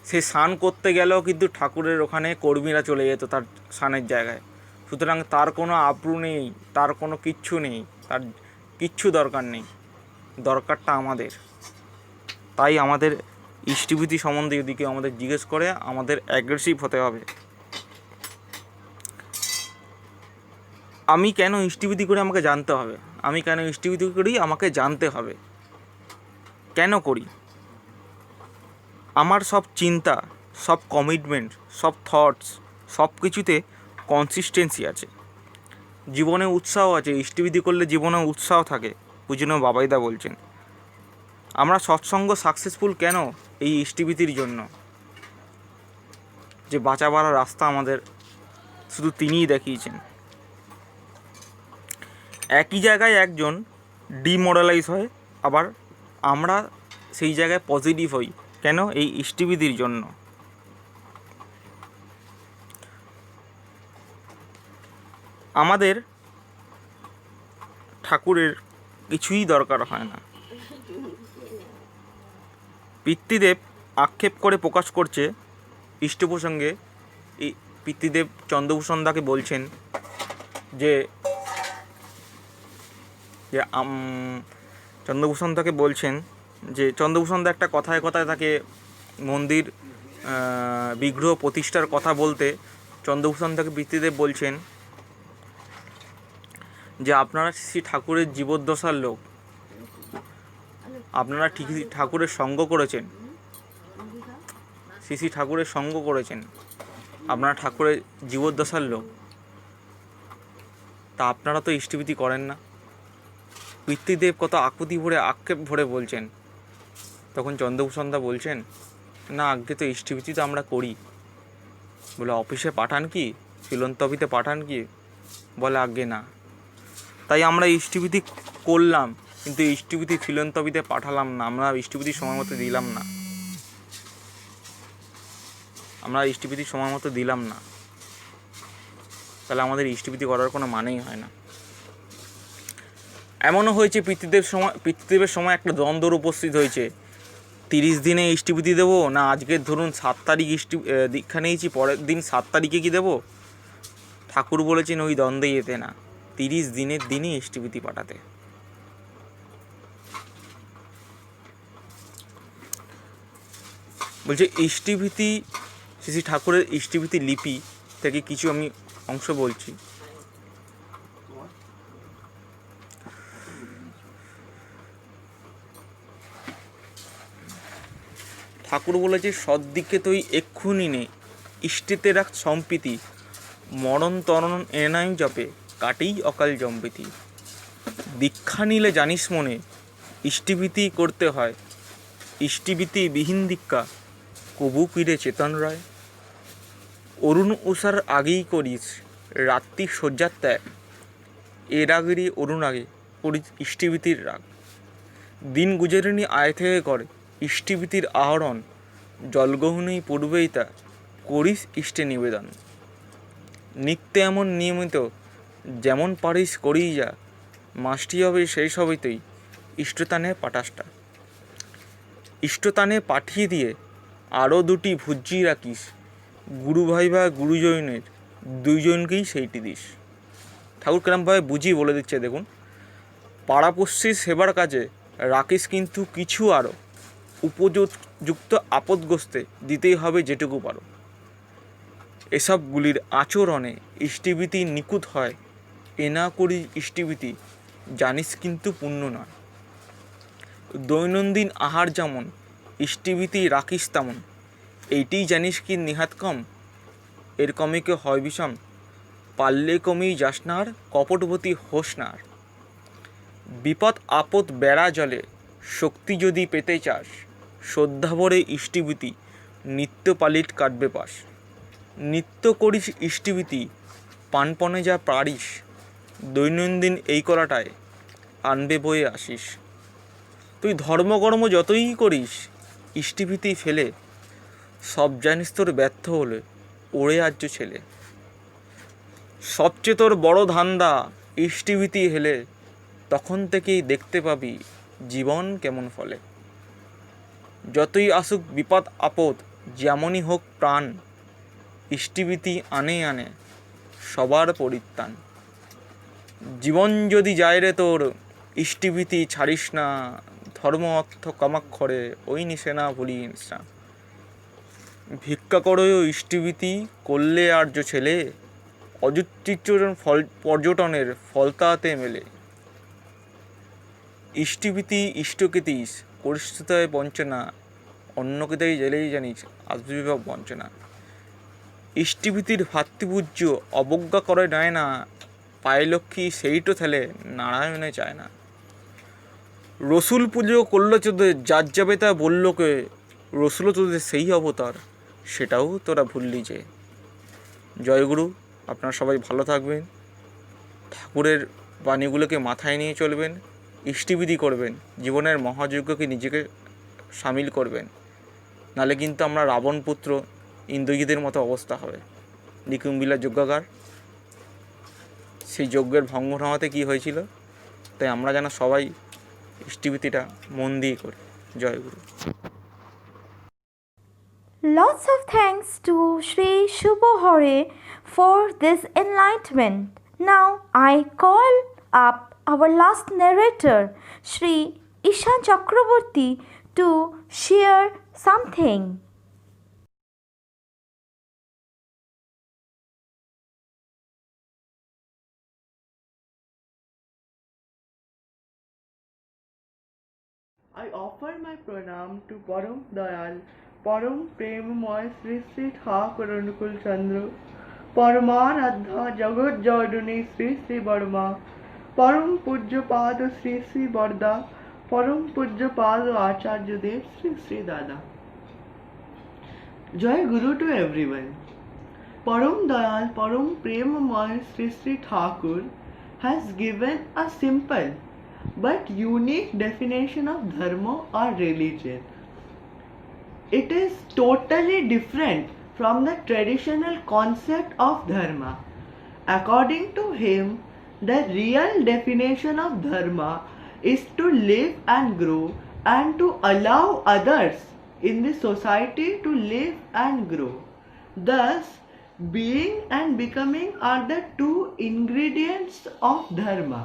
সে স্নান করতে গেলেও কিন্তু ঠাকুরের ওখানে কর্মীরা চলে যেত তার স্নানের জায়গায়। সুতরাং তার কোনো আব্রু নেই, তার কোনো কিচ্ছু নেই, তার কিচ্ছু দরকার নেই। দরকারটা আমাদের। তাই আমাদের ইষ্টভীতি সম্বন্ধে যদি কেউ আমাদের জিজ্ঞেস করে, আমাদের অ্যাগ্রেসিভ হতে হবে। আমি কেন ইষ্টভীতি করি আমাকে জানতে হবে। আমাকে জানতে হবে কেন করি। আমার সব চিন্তা, সব কমিটমেন্ট, সব থটস, সব কিছুতে কনসিস্টেন্সি আছে, জীবনে উৎসাহ আছে। ইষ্টভীতি করলে জীবনে উৎসাহ থাকে। পূজনীয় বাবাইদা বলছেন আমরা সৎসঙ্গ সাকসেসফুল কেন? এই ইষ্টভীতির জন্য। যে বাঁচাবার রাস্তা আমাদের শুধু তিনিই দেখিয়েছেন। একই জায়গায় একজন ডিমোরালাইজ হয়, আবার আমরা সেই জায়গায় পজিটিভ হই কেন? এই ইষ্টভীতির জন্য। আমাদের ঠাকুরের কিছুই দরকার হয় না। পিতৃদেব আক্ষেপ করে প্রকাশ করছে ইষ্ট প্রসঙ্গে। এই পিতৃদেব চন্দ্রভূষণ দাকে বলছেন যে চন্দ্রভূষণ দাকে বলছেন যে চন্দ্রভূষণ দা একটা কথায় কথায় তাকে মন্দির বিগ্রহ প্রতিষ্ঠার কথা বলতে চন্দ্রভূষণ দাকে পিতৃদেব বলছেন যে আপনারা শ্রী ঠাকুরের জীবদ্দশার লোক, আপনারা ঠিকই ঠাকুরের সঙ্গ করেছেন, শ্রী ঠাকুরের সঙ্গ করেছেন, আপনারা ঠাকুরের জীবদ্দশার লোক, তা আপনারা তো ইষ্টভীতি করেন না। পিতৃদেব কত আকুতি ভরে আক্ষেপ ভরে বলছেন। তখন চন্দ্রভূষণ দা বলছেন না, আগে তো ইষ্টভীতি তো আমরা করি। বলে অফিসে পাঠান কি, ফিলন্তবিতে পাঠান কি? বলে আগে না। তাই আমরা ইষ্টভীতি করলাম, কিন্তু ইষ্টভীতি ফিলন্তবিতে পাঠালাম না। আমরা ইষ্টভীতি সময় মতো দিলাম না। তাহলে আমাদের ইষ্টভীতি করার কোনো মানেই হয় না। এমনও হয়েছে পিতৃদেবের সময় একটা দ্বন্দ্বর উপস্থিত হয়েছে, 30 দিনে ইষ্টভীতি দেবো না আজকের ধরুন 7 তারিখ দীক্ষা নিয়েছি, পরের দিন 7 তারিখে কি দেবো? ঠাকুর বলেছেন ওই দ্বন্দ্বে যেতে না, 30 দিনের দিনই ইষ্টভীতি পাঠাতে। বলছে ইষ্টভীতি, শ্রী ঠাকুরের ইষ্টভীতি লিপি থেকে কিছু আমি অংশ বলছি। ঠাকুর বলেছে সদ্দিকে তুই এক্ষুনি নে, ইষ্টেতে রাখ সম্প্রীতি, মরণ তরণ এনাই জপে, কাটেই অকাল জম্পিতি। দীক্ষা নিলে জানিস মনে ইষ্টভীতি করতে হয়, ইষ্টভীতি বিহীন দীক্ষা কবু পীরে চেতন রায়। অরুণ উষার আগেই করিস রাত্রি শয্যার ত্যাগ, এ রাগেরই অরুণাগে করি ইষ্টিভীতির রাগ। দিন গুজরিনী আয় থেকে করে ইষ্টিভীতির আহরণ, জলগ্রহণী পূর্বেই তা করিস ইষ্টে নিবেদন। নিত্য এমন নিয়মিত যেমন পারিস করেই যা, মাসটি হবে সেই সবেতেই ইষ্টতানে পাঠাসটা। ইষ্টতানে পাঠিয়ে দিয়ে আরও দুটি ভুজ্জি রাখিস, গুরু ভাই বা গুরুজনের দুইজনকেই সেইটি দিস। ঠাকুর কেরমভাবে বুঝিয়ে বলে দিচ্ছে দেখুন, পাড়াপড়শির সেবার কাজে রাখিস কিন্তু কিছু আরও উপযুক্ত আপদগ্রস্তে দিতেই হবে যেটুকু পারো। এসবগুলির আচরণে ইষ্টিভীতি নিখুঁত হয়, এ না করি ইষ্টিভীতি জানিস কিন্তু পুণ্য নয়। দৈনন্দিন আহার যেমন ইষ্টিভীতি রাখিস তেমন, এইটিই জানিস কি নিহাত কম, এর কমে কে হয় বিষম, পারলে কমেই যাস না আর, কপটবতী হোস না আর। বিপদ আপদ বেড়া জলে শক্তি যদি পেতে চাস, শ্রদ্ধাভরে ইষ্টিভীতি নিত্য পালিত কাটবে পাস। নিত্য করিস ইষ্টিভীতি, পানপনে যা পারিস, দৈনন্দিন এই করাটায় আনবে বয়ে আসিস। তুই ধর্মকর্ম যতই করিস ইষ্টিভীতি ফেলে, সব জানিস তোর ব্যর্থ হলে ওরে আর্য ছেলে। সবচেয়ে তোর বড় ধান্দা ইষ্টিভীতি হেলে, তখন থেকেই দেখতে পাবি জীবন কেমন ফলে। যতই আসুক বিপদ আপদ যেমনই হোক প্রাণ, ইষ্টিভীতি আনে আনে সবার পরিত্রাণ। জীবন যদি যায় রে তোর ইষ্টিভীতি ছাড়িস না, ধর্ম অর্থ কামাক্ষরে ওই নিশে না ভুলিস না। ভিক্ষা করো ইষ্টিভীতি করলে আর্য ছেলে, অযুক্তিচরণ পর্যটনের ফল তাতে মেলে। ইষ্টিভীতি ইষ্টকে দিস, পরিস্থিতায় বঞ্চনা, অন্যকে তাই জেলেই জানিস আত্মবিভাগ বঞ্চনা। ইষ্টিভীতির ভাতৃপূজ্য অবজ্ঞা করে নেয় না, পায়ে লক্ষ্মী সেইটো থেলে নারায়ণে চায় না। রসুল পুজো করলো তোদের যার যাবে তা বললো কে, রসুলও তোদের সেই অবতার সেটাও তোরা ভুললি যে। জয়গুরু, আপনারা সবাই ভালো থাকবেন, ঠাকুরের বাণীগুলোকে মাথায় নিয়ে চলবেন, ইষ্টিবিধি করবেন, জীবনের মহাযজ্ঞকে নিজেকে সামিল করবেন, নালে কিন্তু আমরা রাবণ পুত্র ইন্দ্রজিতের মতো অবস্থা হবে। নিকুম্বিলা যজ্ঞাগার, সেই যজ্ঞের ভঙ্গ নামাতে কী হয়েছিল, তাই আমরা যেন সবাই ইষ্টিবিধিটা মন দিয়ে করি। জয়গুরু। Lots of thanks to Sri Shubho Hore for this enlightenment. Now I call up our last narrator, Sri Ishan Chakraborty, to share something. I offer my pranam to Param Dayal, Param Premmoy Sri Sri Thakur Anukul Chandra, Paramaradha Jagat Jardani Sri Sri Barma, Param Pujya Pada Sri Sri Barda, Param Pujya Pada Acharya Dev Sri Sri Dada. Jai Guru to everyone. Param Dayal, Param Premmoy Sri Sri Thakur has given a simple but unique definition of dharma or religion. It is totally different from the traditional concept of dharma. According to him, the real definition of dharma is to live and grow and to allow others in the society to live and grow. Thus, being and becoming are the two ingredients of dharma.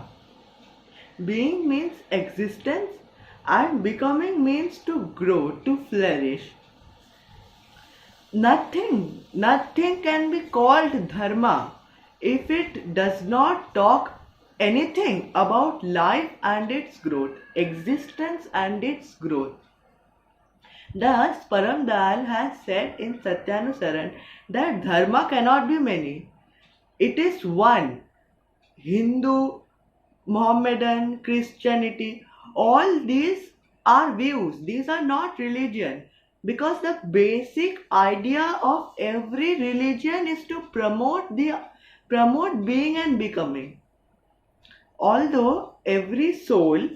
Being means existence and becoming means to grow, to flourish. Nothing can be called dharma if it does not talk anything about life and its growth, existence and its growth. Thus, Param Dayal has said in Satyanusaran that dharma cannot be many. It is one. Hindu, Mohammedan, Christianity, all these are views. These are not religion, because the basic idea of every religion is to promote being and becoming. Although every soul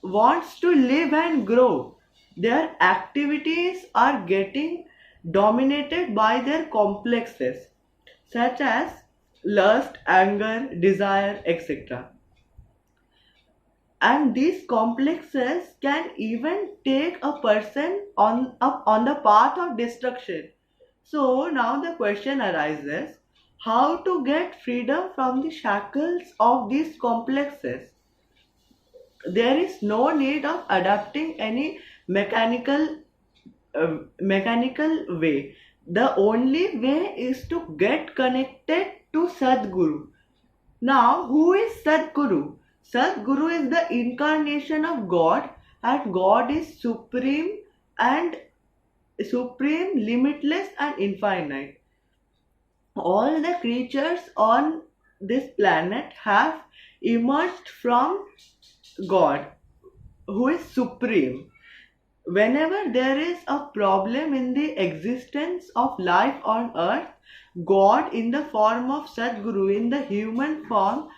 wants to live and grow, their activities are getting dominated by their complexes, such as lust, anger, desire, etc. And these complexes can even take a person on the path of destruction. So now the question arises, how to get freedom from the shackles of these complexes? There is no need of adapting any mechanical way. The only way is to get connected to Sadguru. Now, who is Sadguru? Sadguru is the incarnation of God, and God is supreme, limitless, and infinite. All the creatures on this planet have emerged from God, who is supreme. Whenever there is a problem in the existence of life on earth, God, in the form of Sadguru, in the human form,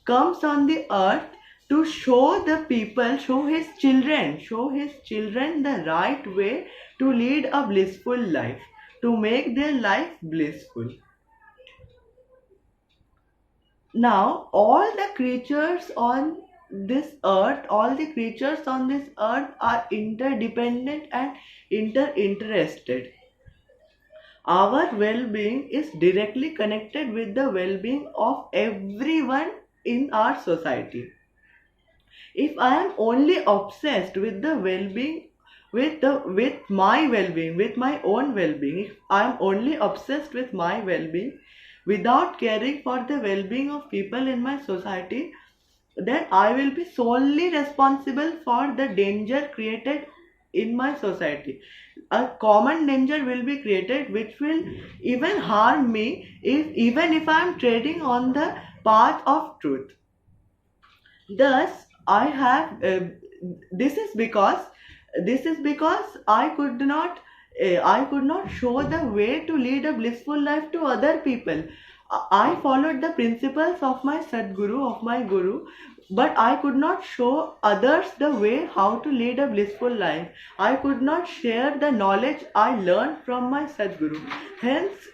comes on the earth to show the people, show his children the right way to lead a blissful life, to make their life blissful. Now, all the creatures on this earth, are interdependent and interested. Our well-being is directly connected with the well-being of everyone in our society. If I am only obsessed with the well-being, with my well-being, with my own well-being, if I am only obsessed with my well-being without caring for the well-being of people in my society, then I will be solely responsible for the danger created in my society. A common danger will be created which will even harm me even if I am treading on the path of truth. Thus, this is because I could not show the way to lead a blissful life to other people. I followed the principles of my Sadguru, of my Guru, but I could not show others the way how to lead a blissful life. I could not share the knowledge I learned from my Sadguru. Hence,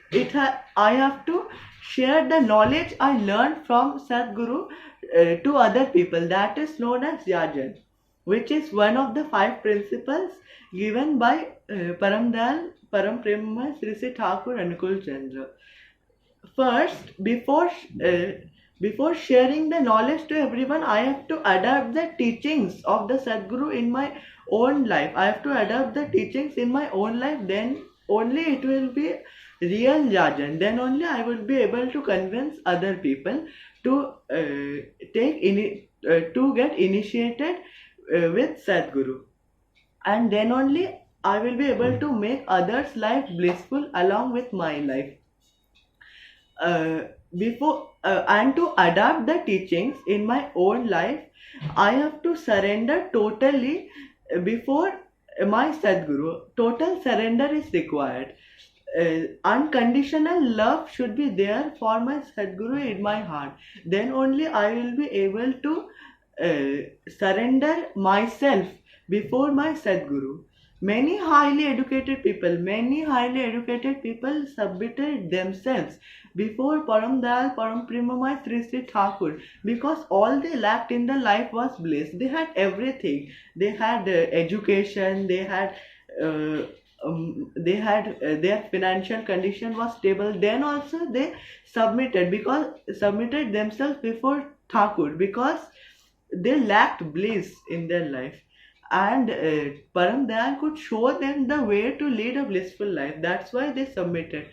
I have to share the knowledge I learned from Sadguru to other people. That is known as Yajan, which is one of the 5 principles given by Param Dayal, Param Premamay Sri Sri Thakur Anukul Chandra. First, before sharing the knowledge to everyone, I have to adapt the teachings of the Sadguru in my own life. I have to adapt the teachings in my own life. Then only it will be real Yajan. Then only I will be able to convince other people to get initiated with Sadguru. And then only I will be able to make others' life blissful along with my life. And to adapt the teachings in my own life, I have to surrender totally before my Sadguru. Total surrender is required. Unconditional love should be there for my Sadguru in my heart. Then only I will be able to surrender myself before my Sadguru. Many highly educated people submitted themselves before Param Dayal, Param Premamay Sri Sri Thakur, because all they lacked in the life was bliss. They had everything. They had education. They had their financial condition was stable. Then also they submitted themselves before Thakur because they lacked bliss in their life. And Param Dayal could show them the way to lead a blissful life. That's why they submitted.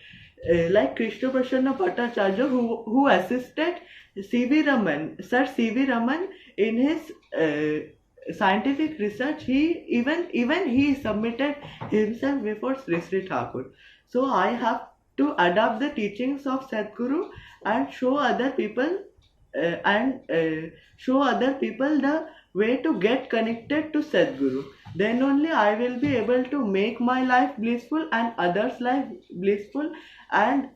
Like Krishna Prasanna Bhattacharya, who assisted Sir C.V. Raman in his scientific research, he submitted himself before Sri Sri Thakur. So I have to adopt the teachings of Sadguru and show other people the way to get connected to Sadguru. Then only I will be able to make my life blissful and others' life blissful, and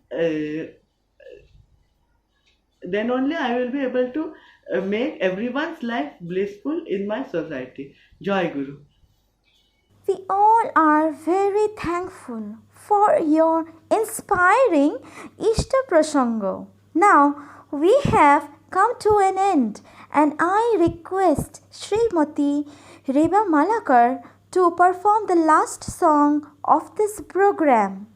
then only I will be able to make everyone's life blissful in my society. Jai Guru. We all are very thankful for your inspiring Ishta Prasanga. Now we have come to an end, and I request Srimati Reba Malakar to perform the last song of this program.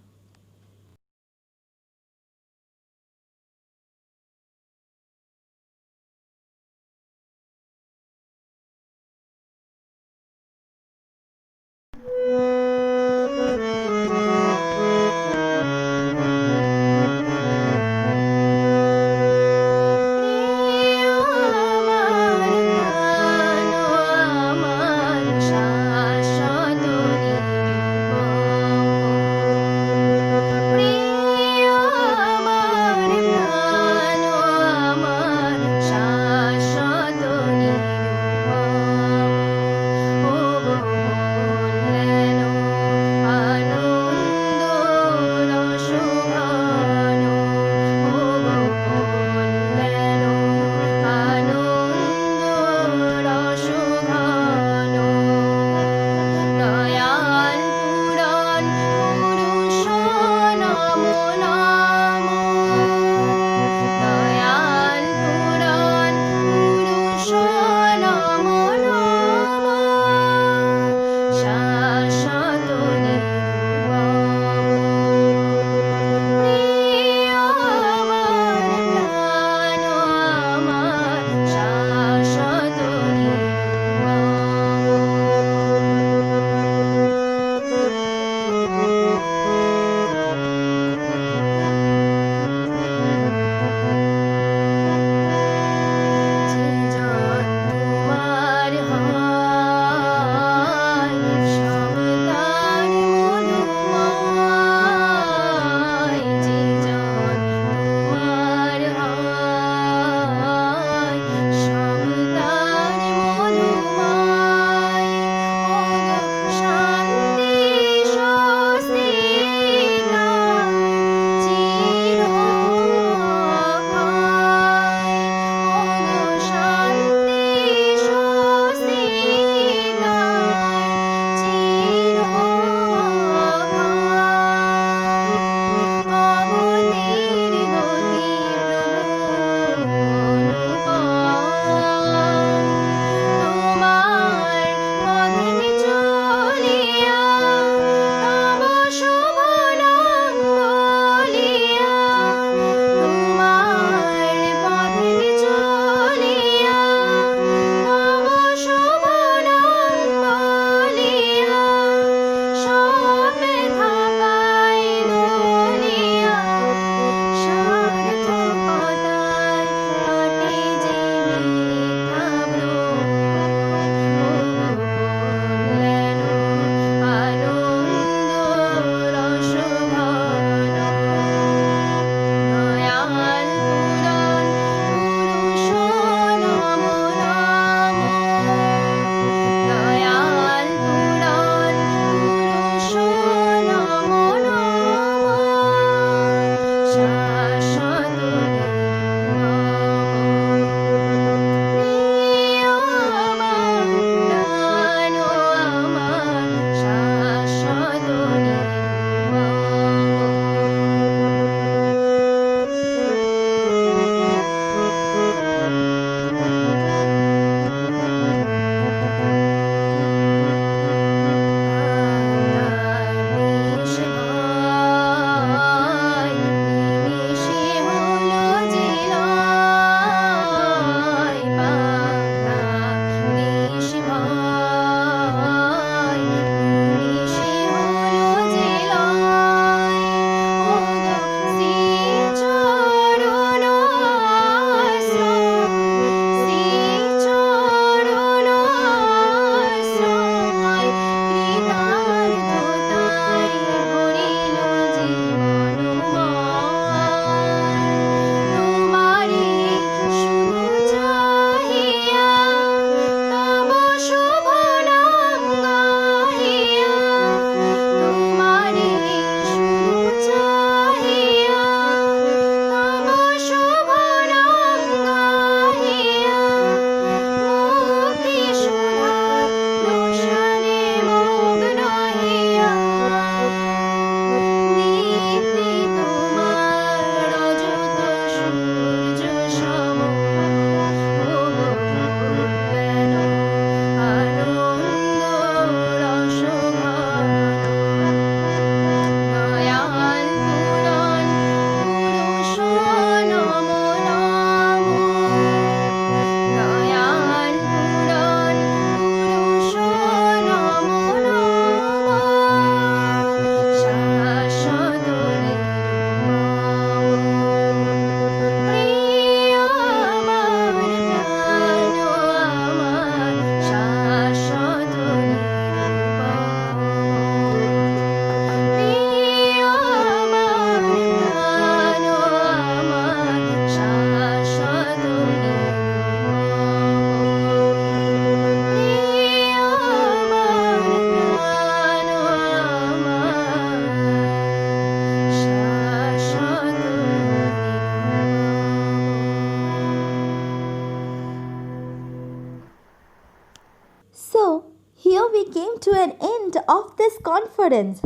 came to an end of this conference,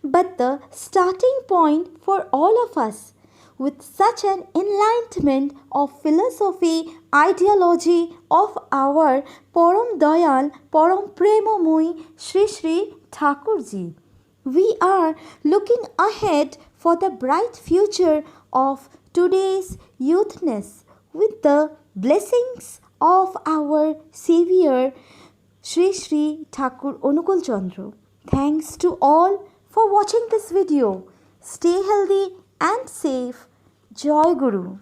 but the starting point for all of us with such an enlightenment of philosophy, ideology of our Param Dayal, Param Premomoy Shri Shri Thakurji. We are looking ahead for the bright future of today's youthness with the blessings of our Savior Shri Shri Thakur Onukul Chandra. Thanks to all for watching this video. Stay healthy and safe. Joy Guru.